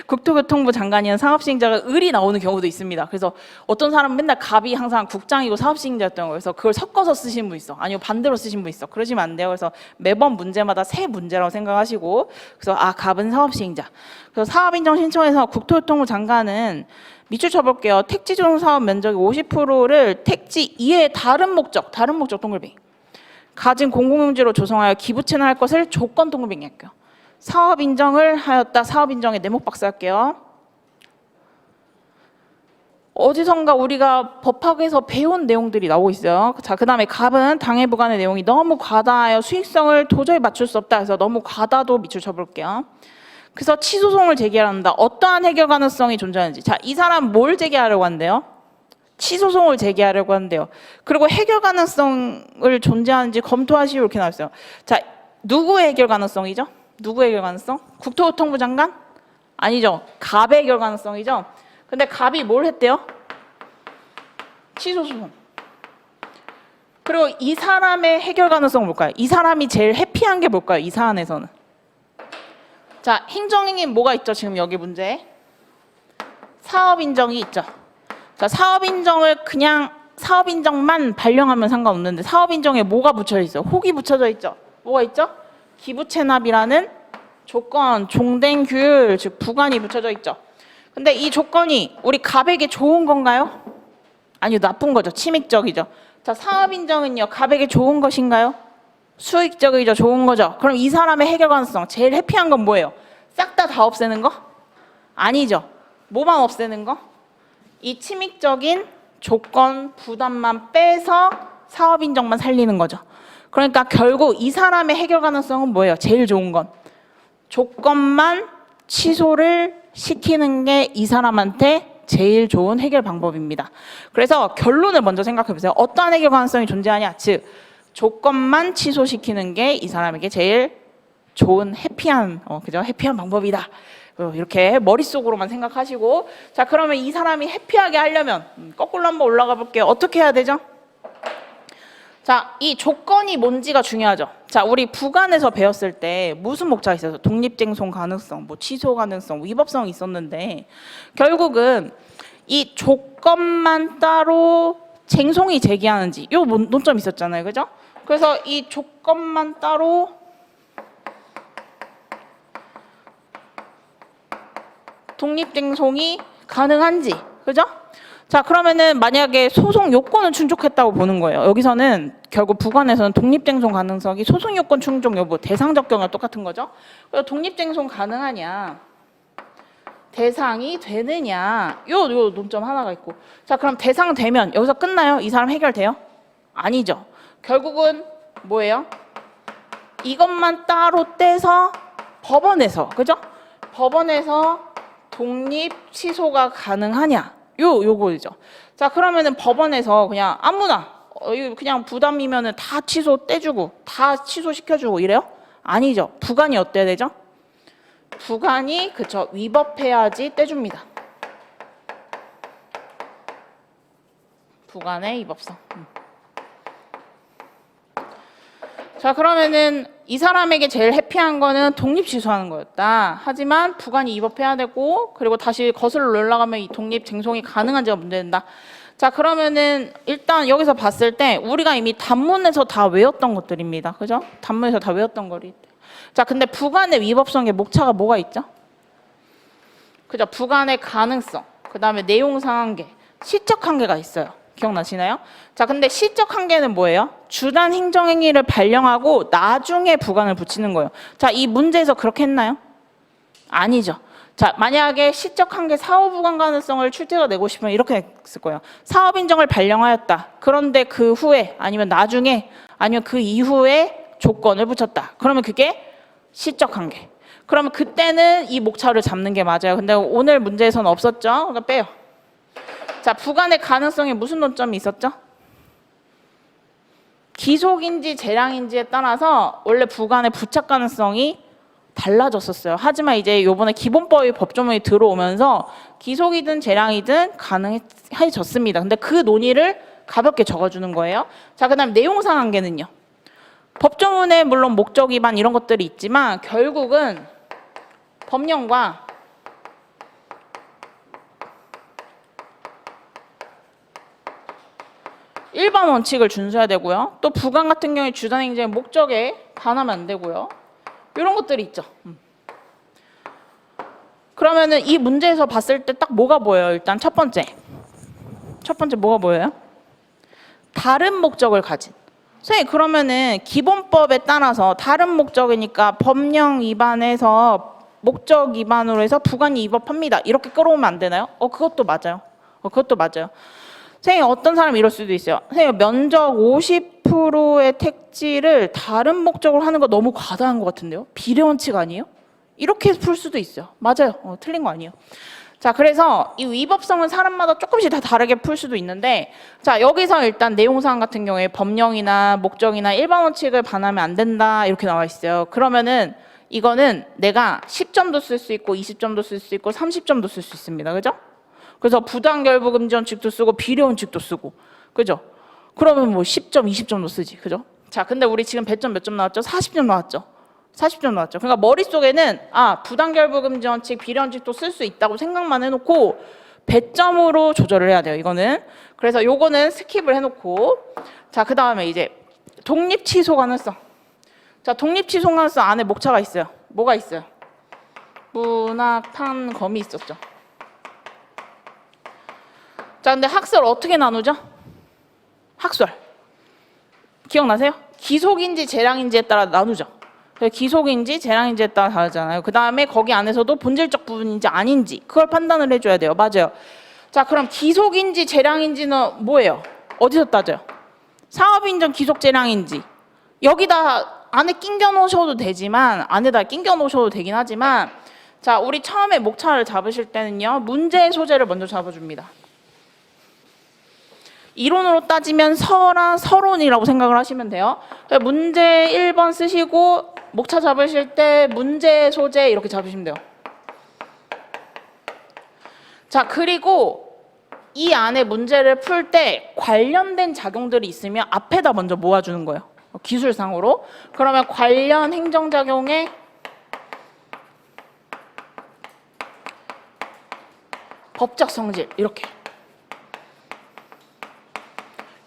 국토교통부 장관이나 사업시행자가 을이 나오는 경우도 있습니다. 그래서 어떤 사람은 맨날 갑이 항상 국장이고 사업시행자였던 거예요. 그래서 그걸 섞어서 쓰신 분 있어. 아니면 반대로 쓰신 분 있어. 그러시면 안 돼요. 그래서 매번 문제마다 새 문제라고 생각하시고, 그래서 갑은 사업시행자. 그래서 사업인정 신청해서 국토교통부 장관은 밑줄 쳐볼게요. 택지 조성 사업 면적의 50%를 택지 이외의 다른 목적 동글뱅이 가진 공공용지로 조성하여 기부채나 할 것을 조건 동글뱅이 할게요. 사업 인정을 하였다. 사업 인정에 네모 박스 할게요. 어디선가 우리가 법학에서 배운 내용들이 나오고 있어요. 자, 그 다음에 갑은 당해 부관의 내용이 너무 과다하여 수익성을 도저히 맞출 수 없다. 그래서 너무 과다도 밑줄 쳐볼게요. 그래서 취소송을 제기한다. 어떠한 해결 가능성이 존재하는지. 자, 이 사람 뭘 제기하려고 한대요? 취소송을 제기하려고 한대요. 그리고 해결 가능성을 존재하는지 검토하시오 이렇게 나왔어요. 자, 누구의 해결 가능성이죠? 누구의 해결 가능성? 국토교통부 장관? 아니죠. 갑의 해결 가능성이죠. 근데 갑이 뭘 했대요? 취소소송. 그리고 이 사람의 해결 가능성은 뭘까요? 이 사람이 제일 해피한 게 뭘까요? 이 사안에서는. 자, 행정행위 뭐가 있죠? 지금 여기 문제에. 사업 인정이 있죠. 자, 사업 인정을 그냥 사업 인정만 발령하면 상관없는데 사업 인정에 뭐가 붙여 있어요? 혹이 붙여져 있죠. 뭐가 있죠? 기부채납이라는 조건, 종된 규율, 즉 부관이 붙여져 있죠. 근데 이 조건이 우리 갑에게 좋은 건가요? 아니요, 나쁜 거죠. 침익적이죠. 자, 사업인정은요, 갑에게 좋은 것인가요? 수익적이죠. 좋은 거죠. 그럼 이 사람의 해결 가능성 제일 해피한 건 뭐예요? 싹 다 없애는 거? 아니죠. 뭐만 없애는 거? 이 침익적인 조건 부담만 빼서 사업인정만 살리는 거죠. 그러니까 결국 이 사람의 해결 가능성은 뭐예요? 제일 좋은 건 조건만 취소를 시키는 게 이 사람한테 제일 좋은 해결 방법입니다. 그래서 결론을 먼저 생각해 보세요. 어떠한 해결 가능성이 존재하냐? 즉 조건만 취소시키는 게 이 사람에게 제일 좋은 해피한 그죠? 해피한 방법이다. 이렇게 머릿속으로만 생각하시고, 자, 그러면 이 사람이 해피하게 하려면 거꾸로 한번 올라가 볼게요. 어떻게 해야 되죠? 자, 이 조건이 뭔지가 중요하죠. 자, 우리 부관에서 배웠을 때 무슨 목차가 있어서 독립쟁송 가능성, 뭐 취소 가능성, 위법성이 있었는데 결국은 이 조건만 따로 쟁송이 제기하는지 요 논점이 있었잖아요. 그죠? 그래서 이 조건만 따로 독립쟁송이 가능한지, 그죠? 자, 그러면은 만약에 소송 요건은 충족했다고 보는 거예요. 여기서는 결국 부관에서는 독립쟁송 가능성이 소송 요건 충족 여부, 대상 적경과 똑같은 거죠. 그래서 독립쟁송 가능하냐, 대상이 되느냐, 요 논점 하나가 있고. 자, 그럼 대상 되면 여기서 끝나요? 이 사람 해결돼요? 아니죠. 결국은 뭐예요? 이것만 따로 떼서 법원에서, 그죠? 법원에서 독립 취소가 가능하냐? 요거죠. 자, 그러면은 법원에서 그냥 아무나 이거 그냥 부담이면은 다 취소 떼주고 다 취소시켜주고 이래요? 아니죠. 부관이 어때야 되죠? 부관이 그쵸, 위법해야지 떼줍니다. 부관의 위법성. 자, 그러면은 이 사람에게 제일 해피한 거는 독립 취소하는 거였다. 하지만 부관이 위법해야 되고, 그리고 다시 거슬러 올라가면 이 독립 쟁송이 가능한지가 문제된다. 자, 그러면은 일단 여기서 봤을 때 우리가 이미 단문에서 다 외웠던 것들입니다. 그죠? 단문에서 다 외웠던 거리. 자, 근데 부관의 위법성의 목차가 뭐가 있죠? 그죠? 부관의 가능성, 그 다음에 내용상 한계, 시적 한계가 있어요. 기억나시나요? 자, 근데 시적 한계는 뭐예요? 주단 행정행위를 발령하고 나중에 부관을 붙이는 거예요. 자, 이 문제에서 그렇게 했나요? 아니죠. 자, 만약에 시적 한계 사후부관 가능성을 출제가 내고 싶으면 이렇게 했을 거예요. 사업 인정을 발령하였다. 그런데 그 후에 아니면 나중에 아니면 그 이후에 조건을 붙였다. 그러면 그게 시적 한계. 그러면 그때는 이 목차를 잡는 게 맞아요. 근데 오늘 문제에서는 없었죠. 그러니까 빼요. 자, 부관의 가능성에 무슨 논점이 있었죠? 기속인지 재량인지에 따라서 원래 부관의 부착 가능성이 달라졌었어요. 하지만 이제 이번에 기본법의 법조문이 들어오면서 기속이든 재량이든 가능해졌습니다. 근데 그 논의를 가볍게 적어주는 거예요. 자, 그 다음 내용상 한계는요. 법조문에 물론 목적 위반 이런 것들이 있지만 결국은 법령과 일반 원칙을 준수해야 되고요. 또 부관 같은 경우에 주단행정의 목적에 반하면 안 되고요. 이런 것들이 있죠. 그러면은 이 문제에서 봤을 때 딱 뭐가 보여요? 일단 첫 번째 뭐가 보여요? 다른 목적을 가진. 선생님, 그러면은 기본법에 따라서 다른 목적이니까 법령 위반해서 목적 위반으로 해서 부관이 위법합니다. 이렇게 끌어오면 안 되나요? 그것도 맞아요. 그것도 맞아요. 선생님, 어떤 사람이 이럴 수도 있어요. 선생님, 면적 50%의 택지를 다른 목적으로 하는 거 너무 과다한 것 같은데요? 비례원칙 아니에요? 이렇게 풀 수도 있어요. 맞아요. 틀린 거 아니에요. 자, 그래서 이 위법성은 사람마다 조금씩 다 다르게 풀 수도 있는데, 자, 여기서 일단 내용사항 같은 경우에 법령이나 목적이나 일반 원칙을 반하면 안 된다 이렇게 나와 있어요. 그러면은 이거는 내가 10점도 쓸 수 있고 20점도 쓸 수 있고 30점도 쓸 수 있습니다. 그죠? 그래서 부당결부금지 원칙도 쓰고 비례 원칙도 쓰고, 그죠? 그러면 뭐 10점, 20점도 쓰지, 그죠? 자, 근데 우리 지금 배점 몇 점 나왔죠? 40점 나왔죠? 40점 나왔죠. 그러니까 머릿속에는 부당결부금지 원칙, 비례 원칙도 쓸 수 있다고 생각만 해놓고 배점으로 조절을 해야 돼요. 이거는. 그래서 요거는 스킵을 해놓고, 자, 그 다음에 이제 독립 취소 가능성. 자, 독립 취소 가능성 안에 목차가 있어요. 뭐가 있어요? 문학 판검이 있었죠. 자, 근데 학설 어떻게 나누죠? 학설. 기억나세요? 기속인지 재량인지에 따라 나누죠. 기속인지 재량인지에 따라 다르잖아요. 그 다음에 거기 안에서도 본질적 부분인지 아닌지 그걸 판단을 해줘야 돼요. 맞아요. 자, 그럼 기속인지 재량인지는 뭐예요? 어디서 따져요? 사업인정 기속 재량인지 여기다 안에 끼겨 놓으셔도 되지만 안에다 끼겨 놓으셔도 되긴 하지만 자, 우리 처음에 목차를 잡으실 때는요 문제의 소재를 먼저 잡아줍니다. 이론으로 따지면 서라 서론이라고 생각을 하시면 돼요. 문제 1번 쓰시고 목차 잡으실 때 문제 소재 이렇게 잡으시면 돼요. 자, 그리고 이 안에 문제를 풀 때 관련된 작용들이 있으면 앞에다 먼저 모아주는 거예요. 기술상으로. 그러면 관련 행정작용의 법적 성질 이렇게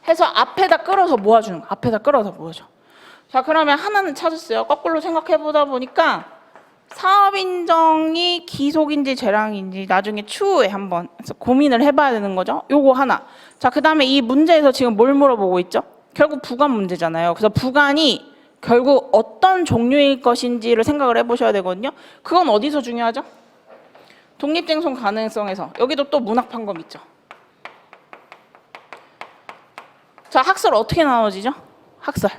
해서 앞에다 끌어서 모아주는 거. 앞에다 끌어서 모아줘. 자, 그러면 하나는 찾았어요. 거꾸로 생각해 보다 보니까 사업인정이 기속인지 재량인지 나중에 추후에 한번 고민을 해봐야 되는 거죠. 요거 하나. 자, 그 다음에 이 문제에서 지금 뭘 물어보고 있죠? 결국 부관 문제잖아요. 그래서 부관이 결국 어떤 종류일 것인지를 생각을 해보셔야 되거든요. 그건 어디서 중요하죠? 독립쟁송 가능성에서. 여기도 또 문학판검 있죠. 자, 학설 어떻게 나눠지죠? 학설.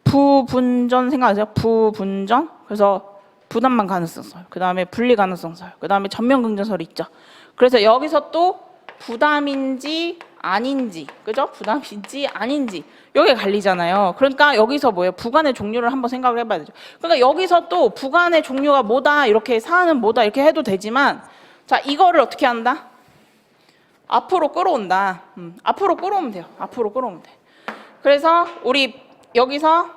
부분전 생각하세요. 부분전. 그래서 부담만 가능성설. 그 다음에 분리 가능성설. 그 다음에 전면 긍정설이 있죠. 그래서 여기서 또 부담인지 아닌지, 그죠? 부담인지 아닌지 여기 갈리잖아요. 그러니까 여기서 뭐예요? 부관의 종류를 한번 생각을 해봐야 되죠. 그러니까 여기서 또 부관의 종류가 뭐다 이렇게 사안은 뭐다 이렇게 해도 되지만 자, 이거를 어떻게 한다? 앞으로 끌어온다. 앞으로 끌어오면 돼요. 앞으로 끌어오면 돼. 그래서 우리 여기서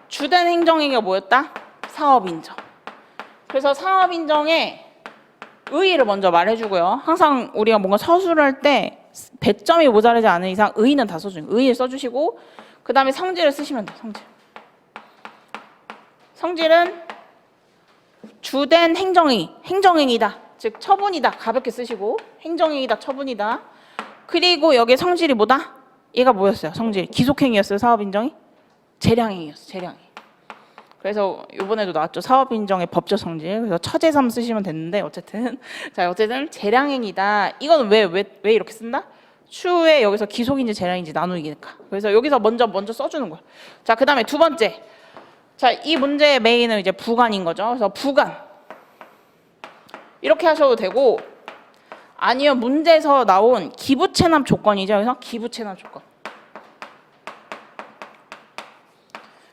주된 행정행위가 뭐였다? 사업인정. 그래서 사업인정에 의의를 먼저 말해주고요. 항상 우리가 뭔가 서술을 할 때 배점이 모자라지 않은 이상 의의는 다 써주는 거예요. 의의를 써주시고 그 다음에 성질을 쓰시면 돼요. 성질. 성질은 주된 행정행위다. 즉 처분이다. 가볍게 쓰시고 행정행위다. 처분이다. 그리고 여기에 성질이 뭐다? 얘가 뭐였어요? 성질. 기속행위였어요. 사업인정이? 재량행위였어요. 재량행위. 그래서 이번에도 나왔죠. 사업인정의 법적 성질. 그래서 처제삼 쓰시면 됐는데 어쨌든 자, 어쨌든 재량행위다. 이건 왜 이렇게 쓴다? 추후에 여기서 기속인지 재량인지 나누기니까. 그래서 여기서 먼저 써주는 거야. 자, 그 다음에 두 번째. 자, 이 문제의 메인은 이제 부관인 거죠. 그래서 부관 이렇게 하셔도 되고 아니면 문제에서 나온 기부채납 조건이죠. 그래서 기부채납 조건.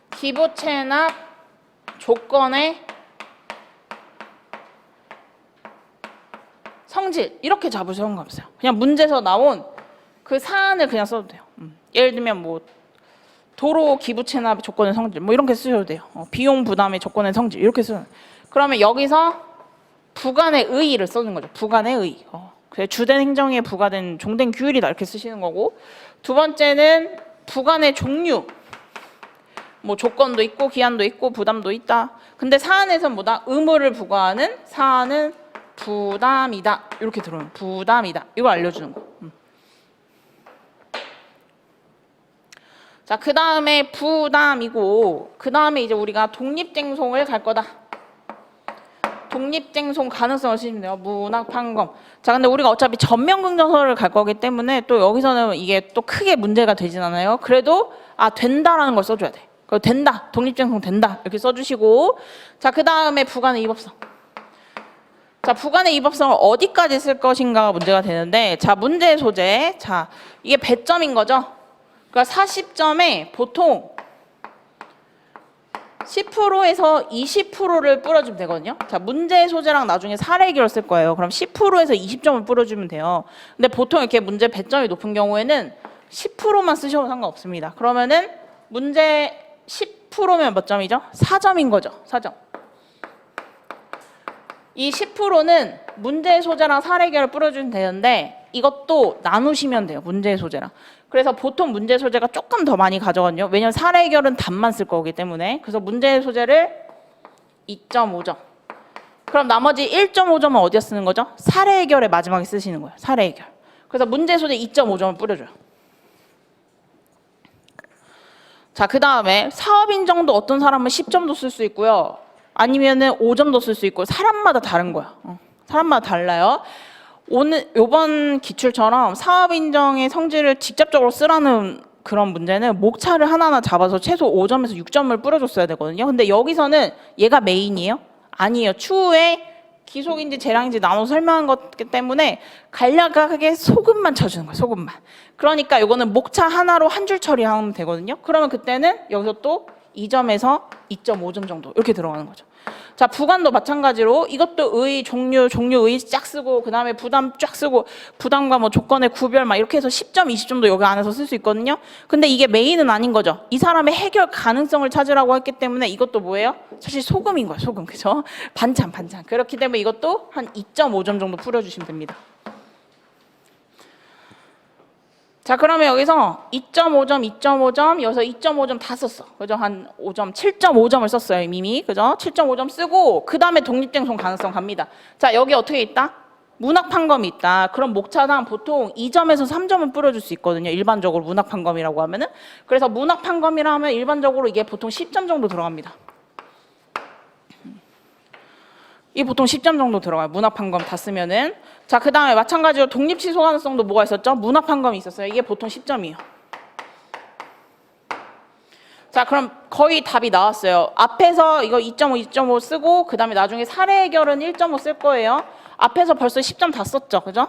기부채납 조건의 성질 이렇게 잡으셔도 상관없어요. 그냥 문제에서 나온 그 사안을 그냥 써도 돼요. 예를 들면 뭐 도로 기부채납 조건의 성질 뭐 이렇게 쓰셔도 돼요. 비용 부담의 조건의 성질 이렇게 쓰면 그러면 여기서 부관의 의의를 써는 거죠. 부관의 의의. 그래서 주된 행정에 부과된 종된 규율이다 이렇게 쓰시는 거고 두 번째는 부관의 종류 뭐 조건도 있고 기한도 있고 부담도 있다. 근데 사안에선 뭐다? 의무를 부과하는 사안은 부담이다. 이렇게 들어요. 부담이다. 이거 알려주는 거. 자, 그 다음에 부담이고 그 다음에 이제 우리가 독립쟁송을 갈 거다. 독립쟁송 가능성을 쓰시면 돼요. 문학판검. 자, 근데 우리가 어차피 전면긍정설을 갈 거기 때문에 또 여기서는 이게 또 크게 문제가 되진 않아요. 그래도 된다라는 걸 써줘야 돼. 그거 된다. 독립쟁송 된다. 이렇게 써주시고 자, 그 다음에 부관의 이법성. 자, 부관의 이법성을 어디까지 쓸 것인가가 문제가 되는데 자, 문제 소재. 자, 이게 배점인 거죠. 그러니까 40점에 보통 10%에서 20%를 뿌려주면 되거든요. 자, 문제 소재랑 나중에 사례 해결을 쓸 거예요. 그럼 10%에서 20점을 뿌려주면 돼요. 근데 보통 이렇게 문제 배점이 높은 경우에는 10%만 쓰셔도 상관없습니다. 그러면은 문제 10%면 몇 점이죠? 4점인 거죠. 4점. 이 10%는 문제 소재랑 사례 해결을 뿌려주면 되는데 이것도 나누시면 돼요. 문제 소재랑. 그래서 보통 문제 소재가 조금 더 많이 가져거든요. 왜냐면 사례 해결은 답만 쓸 거기 때문에. 그래서 문제 소재를 2.5점. 그 그럼 나머지 1.5점은 어디에 쓰는 거죠? 사례 해결의 마지막에 쓰시는 거예요. 사례 해결. 그래서 문제 소재 2.5점을 뿌려줘요. 자, 그 다음에 사업 인정도 어떤 사람은 10점도 쓸 수 있고요. 아니면은 5점도 쓸 수 있고 사람마다 다른 거야. 사람마다 달라요. 오늘 요번 기출처럼 사업 인정의 성질을 직접적으로 쓰라는 그런 문제는 목차를 하나하나 잡아서 최소 5점에서 6점을 뿌려줬어야 되거든요. 근데 여기서는 얘가 메인이에요? 아니에요. 추후에 기속인지 재량인지 나눠서 설명한 것 때문에 간략하게 소금만 쳐주는 거예요. 소금만. 그러니까 이거는 목차 하나로 한 줄 처리하면 되거든요. 그러면 그때는 여기서 또 2점에서 2.5점 정도 이렇게 들어가는 거죠. 자, 부관도 마찬가지로 이것도 의, 종류 의 쫙 쓰고 그 다음에 부담 쫙 쓰고 부담과 뭐 조건의 구별 막 이렇게 해서 10점, 20점도 여기 안에서 쓸 수 있거든요. 근데 이게 메인은 아닌 거죠. 이 사람의 해결 가능성을 찾으라고 했기 때문에 이것도 뭐예요? 사실 소금인 거예요. 소금. 그죠? 반찬. 그렇기 때문에 이것도 한 2.5점 정도 풀어주시면 됩니다. 자, 그러면 여기서 2.5점, 여기서 2.5점 다 썼어. 그죠? 한 5점, 7.5점을 썼어요, 이미. 그죠? 7.5점 쓰고, 그 다음에 독립쟁송 가능성 갑니다. 자, 여기 어떻게 있다? 문학 판검이 있다. 그럼 목차당 보통 2점에서 3점은 뿌려줄 수 있거든요. 일반적으로 문학 판검이라고 하면은. 그래서 문학 판검이라 하면 일반적으로 이게 보통 10점 정도 들어갑니다. 이 보통 10점 정도 들어가요. 문학 판검 다 쓰면은. 자, 그 다음에 마찬가지로 독립 취소 가능성도 뭐가 있었죠? 문학 판검이 있었어요. 이게 보통 10점이에요. 자, 그럼 거의 답이 나왔어요. 앞에서 이거 2.5, 2.5 쓰고 그 다음에 나중에 사례 해결은 1.5 쓸 거예요. 앞에서 벌써 10점 다 썼죠. 그죠?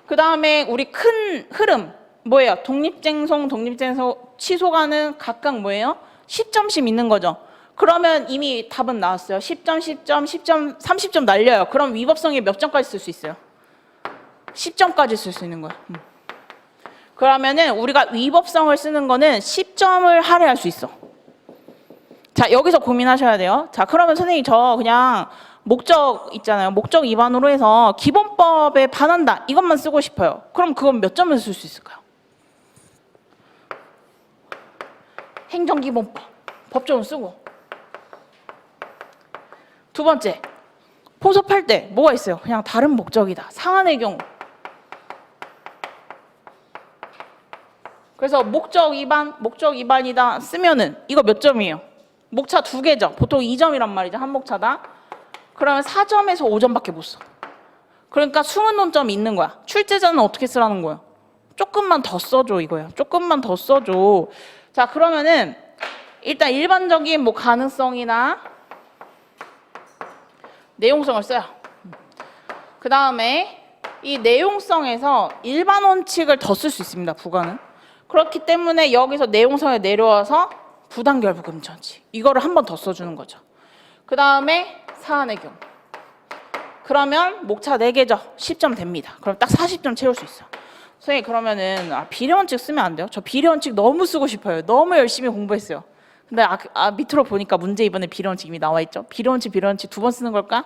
그 다음에 우리 큰 흐름 뭐예요? 독립쟁송 취소가는 각각 뭐예요? 10점씩 있는 거죠. 그러면 이미 답은 나왔어요. 10점, 10점, 10점, 30점 날려요. 그럼 위법성이 몇 점까지 쓸 수 있어요? 10점까지 쓸 수 있는 거예요. 그러면은 우리가 위법성을 쓰는 거는 10점을 할애할 수 있어. 자, 여기서 고민하셔야 돼요. 자, 그러면 선생님 저 그냥 목적 있잖아요. 목적 위반으로 해서 기본법에 반한다. 이것만 쓰고 싶어요. 그럼 그건 몇 점을 쓸 수 있을까요? 행정기본법. 법조문 쓰고. 두 번째, 포섭할 때 뭐가 있어요? 그냥 다른 목적이다. 상한의 경우. 그래서 목적 위반이다 쓰면은 이거 몇 점이에요? 목차 2개죠. 보통 2점이란 말이죠. 한 목차다. 그러면 4점에서 5점밖에 못 써. 그러니까 숨은 논점이 있는 거야. 출제자는 어떻게 쓰라는 거예요? 조금만 더 써줘 이거예요. 조금만 더 써줘. 자, 그러면은 일단 일반적인 뭐 가능성이나 내용성을 써요. 그 다음에 이 내용성에서 일반 원칙을 더 쓸 수 있습니다. 부관은. 그렇기 때문에 여기서 내용성에 내려와서 부당결부금지 원칙. 이거를 한 번 더 써주는 거죠. 그 다음에 사안의 경우. 그러면 목차 4개죠. 10점 됩니다. 그럼 딱 40점 채울 수 있어. 선생님 그러면은 비례원칙 쓰면 안 돼요? 저 비례원칙 너무 쓰고 싶어요. 너무 열심히 공부했어요. 근데 밑으로 보니까 문제 이번에 비례원칙 이미 나와 있죠. 비례원칙 2번 쓰는 걸까?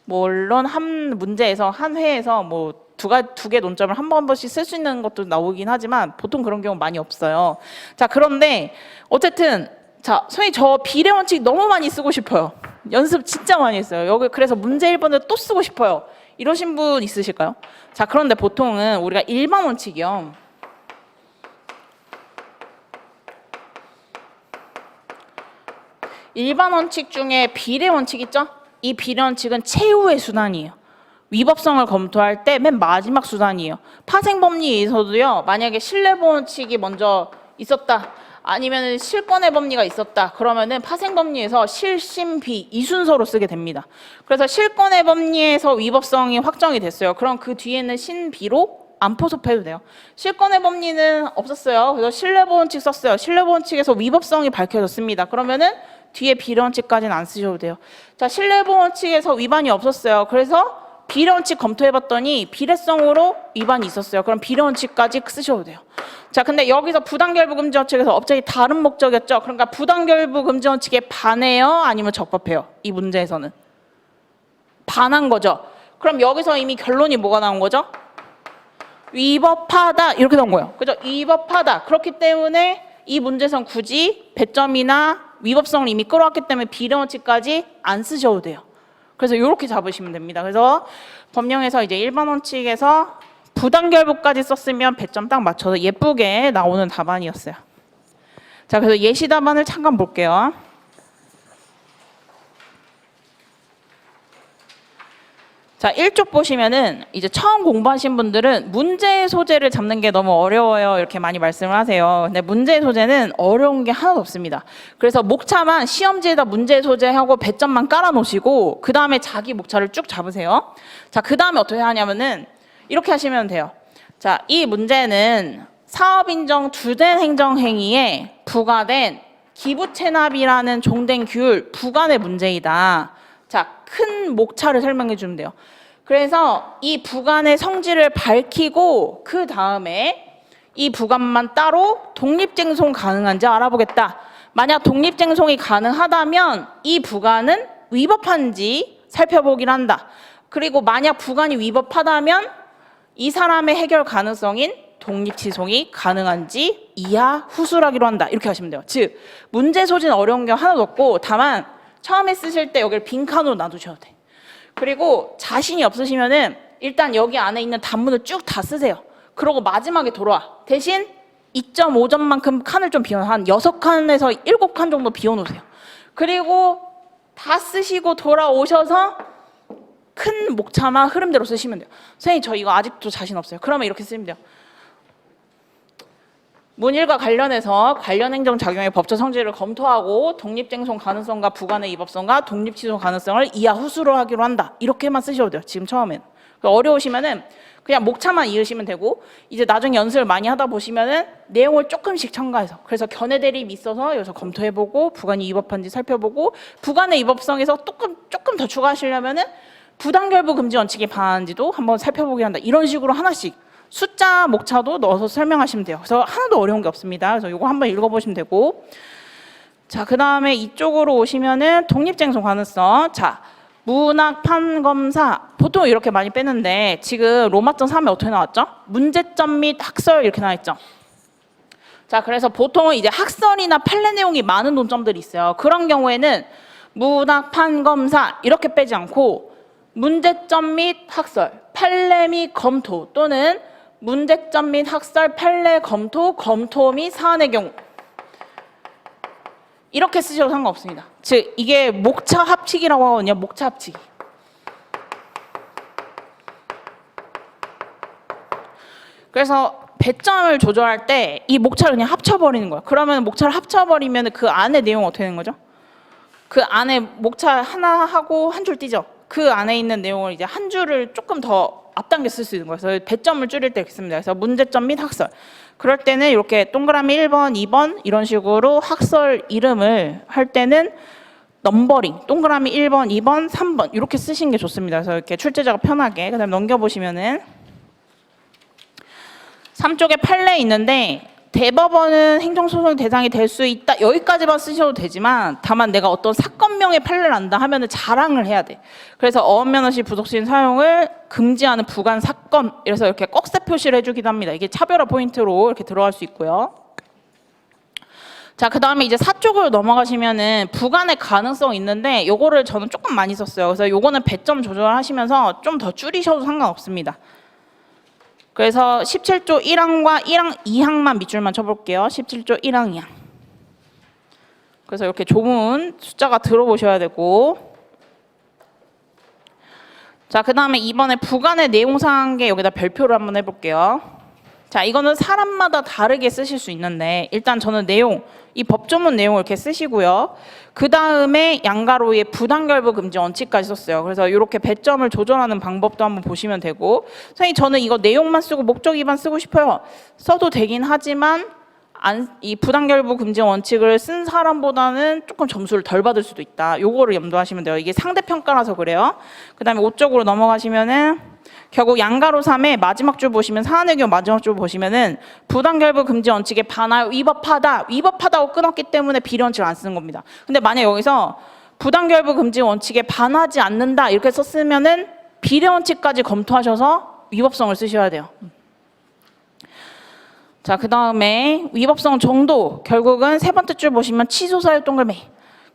물론 한 문제에서 한 회에서 뭐 두 개 논점을 한 번씩 쓸 수 있는 것도 나오긴 하지만 보통 그런 경우 많이 없어요. 자, 그런데 어쨌든 자, 선생님 저 비례원칙 너무 많이 쓰고 싶어요. 연습 진짜 많이 했어요. 여기 그래서 문제 1번을 또 쓰고 싶어요. 이러신 분 있으실까요? 자, 그런데 보통은 우리가 일반 원칙이요. 일반 원칙 중에 비례 원칙 있죠? 이 비례 원칙은 최후의 수단이에요. 위법성을 검토할 때 맨 마지막 수단이에요. 파생법리에서도요. 만약에 신뢰보원칙이 먼저 있었다. 아니면 실권의 법리가 있었다. 그러면은 파생법리에서 실심비 이 순서로 쓰게 됩니다. 그래서 실권의 법리에서 위법성이 확정이 됐어요. 그럼 그 뒤에는 신비로 안 포섭해도 돼요. 실권의 법리는 없었어요. 그래서 신뢰보원칙 썼어요. 신뢰보원칙에서 위법성이 밝혀졌습니다. 그러면은 뒤에 비례원칙까지는 안 쓰셔도 돼요. 자, 신뢰보원칙에서 위반이 없었어요. 그래서 비례원칙 검토해봤더니 비례성으로 위반이 있었어요. 그럼 비례원칙까지 쓰셔도 돼요. 자, 근데 여기서 부당결부금지 원칙에서 업적이 다른 목적이었죠. 그러니까 부당결부금지 원칙에 반해요? 아니면 적법해요? 이 문제에서는 반한 거죠. 그럼 여기서 이미 결론이 뭐가 나온 거죠? 위법하다 이렇게 나온 거예요. 그죠? 위법하다. 그렇기 때문에 이 문제에서는 굳이 배점이나 위법성을 이미 끌어왔기 때문에 비례원칙까지 안 쓰셔도 돼요. 그래서 이렇게 잡으시면 됩니다. 그래서 법령에서 이제 일반 원칙에서 부당결부까지 썼으면 배점 딱 맞춰서 예쁘게 나오는 답안이었어요. 자, 그래서 예시 답안을 잠깐 볼게요. 자, 1쪽 보시면은 이제 처음 공부하신 분들은 문제의 소재를 잡는 게 너무 어려워요 이렇게 많이 말씀을 하세요. 근데 문제의 소재는 어려운 게 하나도 없습니다. 그래서 목차만 시험지에다 문제의 소재하고 배점만 깔아 놓으시고 그 다음에 자기 목차를 쭉 잡으세요. 자, 그 다음에 어떻게 하냐면은 이렇게 하시면 돼요. 자, 이 문제는 사업인정 주된 행정행위에 부과된 기부채납이라는 종된 규율 부관의 문제이다. 자, 큰 목차를 설명해 주면 돼요. 그래서 이 부관의 성질을 밝히고 그 다음에 이 부관만 따로 독립쟁송 가능한지 알아보겠다. 만약 독립쟁송이 가능하다면 이 부관은 위법한지 살펴보기를 한다. 그리고 만약 부관이 위법하다면 이 사람의 해결 가능성인 독립치송이 가능한지 이하 후술하기로 한다. 이렇게 하시면 돼요. 즉 문제 소지는 어려운 게 하나도 없고 다만 처음에 쓰실 때 여기를 빈칸으로 놔두셔도 돼. 그리고 자신이 없으시면은 일단 여기 안에 있는 단문을 쭉 다 쓰세요. 그러고 마지막에 돌아와. 대신 2.5점만큼 칸을 좀 비워 한 6칸에서 7칸 정도 비워놓으세요. 그리고 다 쓰시고 돌아오셔서 큰 목차만 흐름대로 쓰시면 돼요. 선생님 저 이거 아직도 자신 없어요. 그러면 이렇게 쓰면 돼요. 문일과 관련해서 관련 행정 작용의 법적 성질을 검토하고 독립쟁송 가능성과 부관의 위법성과 독립취소 가능성을 이하 후수로 하기로 한다. 이렇게만 쓰셔도 돼요. 지금 처음엔. 어려우시면은 그냥 목차만 이으시면 되고 이제 나중에 연습을 많이 하다 보시면은 내용을 조금씩 첨가해서 그래서 견해 대립이 있어서 여기서 검토해보고 부관이 위법한지 살펴보고 부관의 위법성에서 조금 더 추가하시려면은 부당결부 금지 원칙에 반하는지도 한번 살펴보기 한다. 이런 식으로 하나씩 숫자 목차도 넣어서 설명하시면 돼요. 그래서 하나도 어려운 게 없습니다. 그래서 이거 한번 읽어보시면 되고 자, 그 다음에 이쪽으로 오시면은 독립쟁송 가능성. 자, 문학 판검사 보통 이렇게 많이 빼는데 지금 로마점 3에 어떻게 나왔죠? 문제점 및 학설 이렇게 나와있죠. 자, 그래서 보통은 이제 학설이나 판례 내용이 많은 논점들이 있어요. 그런 경우에는 문학 판검사 이렇게 빼지 않고 문제점 및 학설, 판례 및 검토 또는 문제점 및 학설, 판례, 검토 및 사안의 경우 이렇게 쓰셔도 상관없습니다. 즉 이게 목차 합치기라고 하거든요. 목차 합치기. 그래서 배점을 조절할 때 이 목차를 그냥 합쳐버리는 거야. 그러면 목차를 합쳐버리면 그 안에 내용 어떻게 되는 거죠? 그 안에 목차 하나 하고 한 줄 띄죠. 그 안에 있는 내용을 이제 한 줄을 조금 더 앞당겨 쓸 수 있는 거예요. 그래서 배점을 줄일 때 있습니다. 그래서 문제점 및 학설. 그럴 때는 이렇게 동그라미 1번, 2번 이런 식으로 학설 이름을 할 때는 넘버링, 동그라미 1번, 2번, 3번 이렇게 쓰시는 게 좋습니다. 그래서 이렇게 출제자가 편하게. 그다음에 넘겨보시면은 3쪽에 판례 있는데 대법원은 행정소송 대상이 될 수 있다. 여기까지만 쓰셔도 되지만 다만 내가 어떤 사건명의 판례를 안다 하면은 자랑을 해야 돼. 그래서 어업면허시 부속신 사용을 금지하는 부관 사건 이래서 이렇게 꺽쇠 표시를 해주기도 합니다. 이게 차별화 포인트로 이렇게 들어갈 수 있고요. 자, 그 다음에 이제 4쪽으로 넘어가시면은 부관의 가능성 있는데 요거를 저는 조금 많이 썼어요. 그래서 요거는 배점 조절하시면서 좀 더 줄이셔도 상관없습니다. 그래서 17조 1항과 1항 2항만 밑줄만 쳐볼게요. 17조 1항 2항. 그래서 이렇게 조문 숫자가 들어보셔야 되고 자, 그 다음에 이번에 부관의 내용상계 여기다 별표를 한번 해볼게요. 자, 이거는 사람마다 다르게 쓰실 수 있는데 일단 저는 내용, 이 법조문 내용을 이렇게 쓰시고요. 그 다음에 양가로의 부당결부 금지 원칙까지 썼어요. 그래서 이렇게 배점을 조절하는 방법도 한번 보시면 되고 선생님 저는 이거 내용만 쓰고 목적 위반 쓰고 싶어요. 써도 되긴 하지만 이 부당결부 금지 원칙을 쓴 사람보다는 조금 점수를 덜 받을 수도 있다. 요거를 염두하시면 돼요. 이게 상대평가라서 그래요. 그 다음에 5쪽으로 넘어가시면은 결국 양가로 3의 마지막 줄 보시면 사안의 경우 마지막 줄 보시면은 부당결부 금지 원칙에 반하여 위법하다고 끊었기 때문에 비례원칙을 안 쓰는 겁니다. 근데 만약 여기서 부당결부 금지 원칙에 반하지 않는다 이렇게 썼으면은 비례원칙까지 검토하셔서 위법성을 쓰셔야 돼요. 자, 그 다음에 위법성 정도 결국은 세 번째 줄 보시면 취소사유 동그라미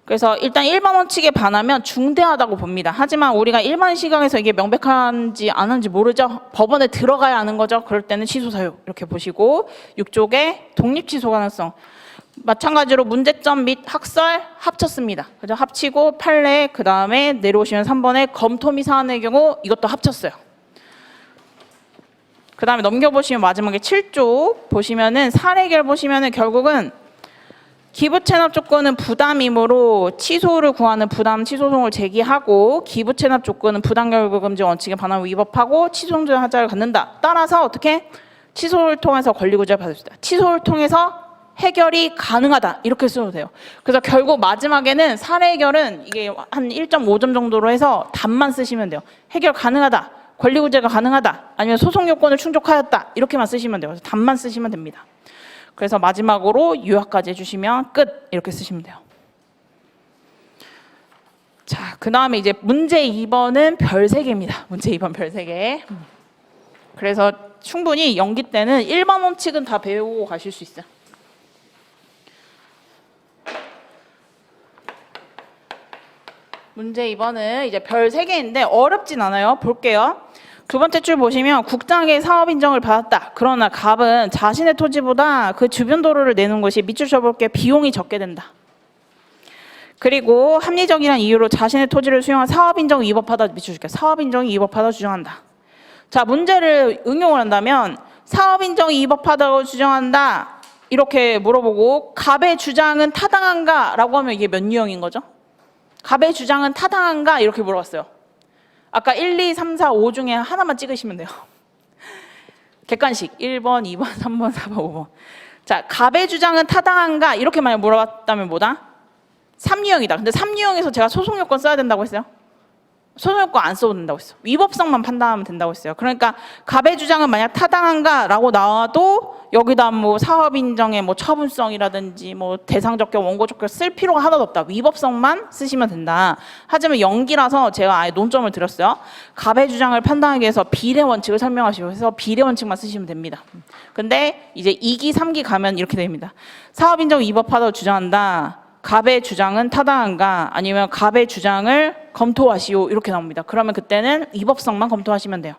그래서 일단 일반 원칙에 반하면 중대하다고 봅니다. 하지만 우리가 일반 시각에서 이게 명백한지 안 한지 모르죠. 법원에 들어가야 하는 거죠. 그럴 때는 취소 사유 이렇게 보시고 6쪽에 독립 취소 가능성. 마찬가지로 문제점 및 학설 합쳤습니다. 그죠? 합치고 판례 그 다음에 내려오시면 3번에 검토 및 사안의 경우 이것도 합쳤어요. 그 다음에 넘겨보시면 마지막에 7쪽 보시면은 사례결 보시면은 결국은 기부 체납 조건은 부담이므로 취소를 구하는 부담 취소송을 제기하고 기부 체납 조건은 부당 결부 금지 원칙에 반하면 위법하고 취소송전 하자를 갖는다. 따라서 어떻게 취소를 통해서 권리구제를 받을 수 있다. 취소를 통해서 해결이 가능하다. 이렇게 써도 돼요. 그래서 결국 마지막에는 사례 해결은 이게 한 1.5점 정도로 해서 답만 쓰시면 돼요. 해결 가능하다. 권리구제가 가능하다. 아니면 소송 요건을 충족하였다. 이렇게만 쓰시면 돼요. 그래서 답만 쓰시면 됩니다. 그래서 마지막으로 요약까지 해주시면 끝 이렇게 쓰시면 돼요. 자, 그 다음에 이제 문제 2번은 별 3개입니다. 문제 2번 별 3개. 그래서 충분히 연기 때는 1번 원칙은 다 배우고 가실 수 있어요. 문제 2번은 이제 별 3개인데 어렵진 않아요. 볼게요. 두 번째 줄 보시면 국장에게 사업 인정을 받았다. 그러나 갑은 자신의 토지보다 그 주변 도로를 내는 것이 밑줄 쳐볼게 비용이 적게 된다. 그리고 합리적이란 이유로 자신의 토지를 수용한 사업 인정 위법하다. 밑줄 줄게. 사업 인정이 위법하다 주장한다. 자, 문제를 응용을 한다면 사업 인정이 위법하다고 주장한다. 이렇게 물어보고 갑의 주장은 타당한가? 라고 하면 이게 몇 유형인 거죠? 갑의 주장은 타당한가? 이렇게 물어봤어요. 아까 1, 2, 3, 4, 5 중에 하나만 찍으시면 돼요. 객관식 1번, 2번, 3번, 4번, 5번. 자, 갑의 주장은 타당한가? 이렇게 만약 물어봤다면 뭐다? 3유형이다. 근데 3유형에서 제가 소송요건 써야 된다고 했어요. 소송요건 안 써도 된다고 했어요. 위법성만 판단하면 된다고 했어요. 그러니까 갑의 주장은 만약 타당한가라고 나와도 여기다 뭐 사업 인정의 뭐 처분성이라든지 뭐 대상 적격, 원고 적격 쓸 필요가 하나도 없다. 위법성만 쓰시면 된다. 하지만 연기라서 제가 아예 논점을 드렸어요. 갑의 주장을 판단하기 위해서 비례 원칙을 설명하시고 해서 비례 원칙만 쓰시면 됩니다. 근데 이제 2기, 3기 가면 이렇게 됩니다. 사업 인정 위법하다고 주장한다. 갑의 주장은 타당한가? 아니면 갑의 주장을 검토하시오. 이렇게 나옵니다. 그러면 그때는 위법성만 검토하시면 돼요.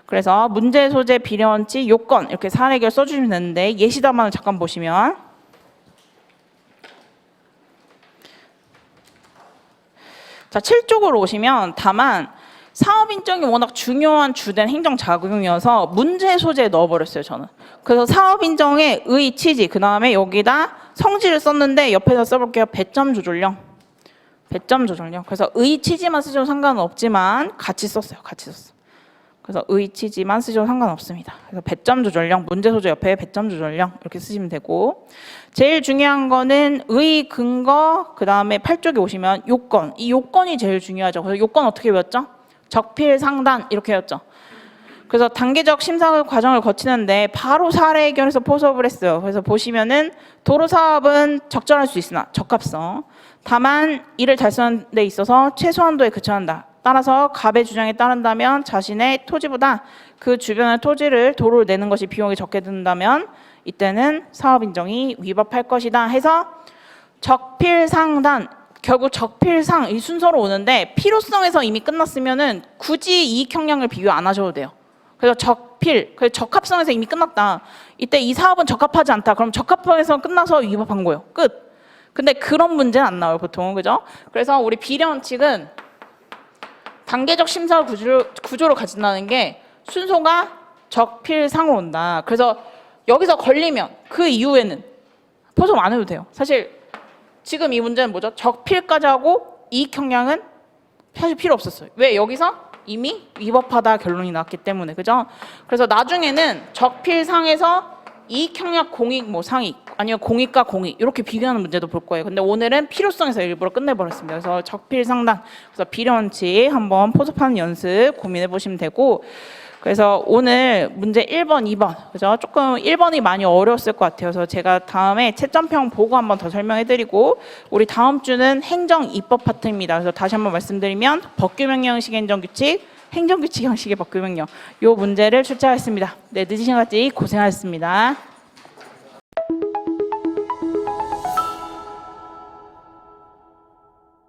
그래서 문제 소재 비례 원칙 요건 이렇게 사례 해결 써주시면 되는데 예시 답안을 잠깐 보시면 자 7쪽으로 오시면 다만 사업 인정이 워낙 중요한 주된 행정 작용이어서 문제 소재에 넣어버렸어요 저는. 그래서 사업 인정의 의 취지 그 다음에 여기다 성질을 썼는데 옆에서 써볼게요. 배점 조절령. 배점 조절령. 그래서 의 취지만 쓰셔도 상관은 없지만 같이 썼어요. 같이 썼어. 그래서 의 취지만 쓰셔도 상관없습니다. 그래서 배점 조절령, 문제 소재 옆에 배점 조절령 이렇게 쓰시면 되고 제일 중요한 거는 의 근거 그 다음에 8쪽에 오시면 요건. 이 요건이 제일 중요하죠. 그래서 요건 어떻게 외웠죠? 적필 상단 이렇게 외웠죠. 그래서 단계적 심사 과정을 거치는데 바로 사례 해결해서 포섭을 했어요. 그래서 보시면은 도로 사업은 적절할 수 있으나 적합성. 다만 이를 달성하는 데 있어서 최소한도에 그쳐한다. 따라서 갑의 주장에 따른다면 자신의 토지보다 그 주변의 토지를 도로를 내는 것이 비용이 적게 든다면 이때는 사업 인정이 위법할 것이다 해서 적필상단 결국 적필상 이 순서로 오는데 필요성에서 이미 끝났으면은 굳이 이익 형량을 비교 안 하셔도 돼요. 그래서 적필, 적합성에서 이미 끝났다. 이때 이 사업은 적합하지 않다. 그럼 적합성에서 끝나서 위법한 거예요. 끝. 근데 그런 문제는 안 나와요, 보통. 그죠? 그래서 우리 비례 원칙은 단계적 심사 구조를 가진다는 게 순서가 적필상으로 온다. 그래서 여기서 걸리면 그 이후에는 포섭 안 해도 돼요. 사실 지금 이 문제는 뭐죠? 적필까지 하고 이익 형량은 사실 필요 없었어요. 왜? 여기서 이미 위법하다 결론이 났기 때문에. 그죠? 그래서 나중에는 적필상에서 이익 형량 공익 뭐 상익 아니면 공익과 공익 이렇게 비교하는 문제도 볼 거예요. 근데 오늘은 필요성에서 일부러 끝내버렸습니다. 그래서 적필상단 그래서 비례 원칙 한번 포섭하는 연습 고민해 보시면 되고 그래서 오늘 문제 1번, 2번 그죠? 조금 1번이 많이 어려웠을 것 같아요. 그래서 제가 다음에 채점평 보고 한번 더 설명해드리고 우리 다음 주는 행정 입법 파트입니다. 그래서 다시 한번 말씀드리면 법규명령 형식의 행정규칙, 행정규칙 형식의 법규명령 이 문제를 출제하겠습니다. 네, 늦은 시간까지 고생하셨습니다.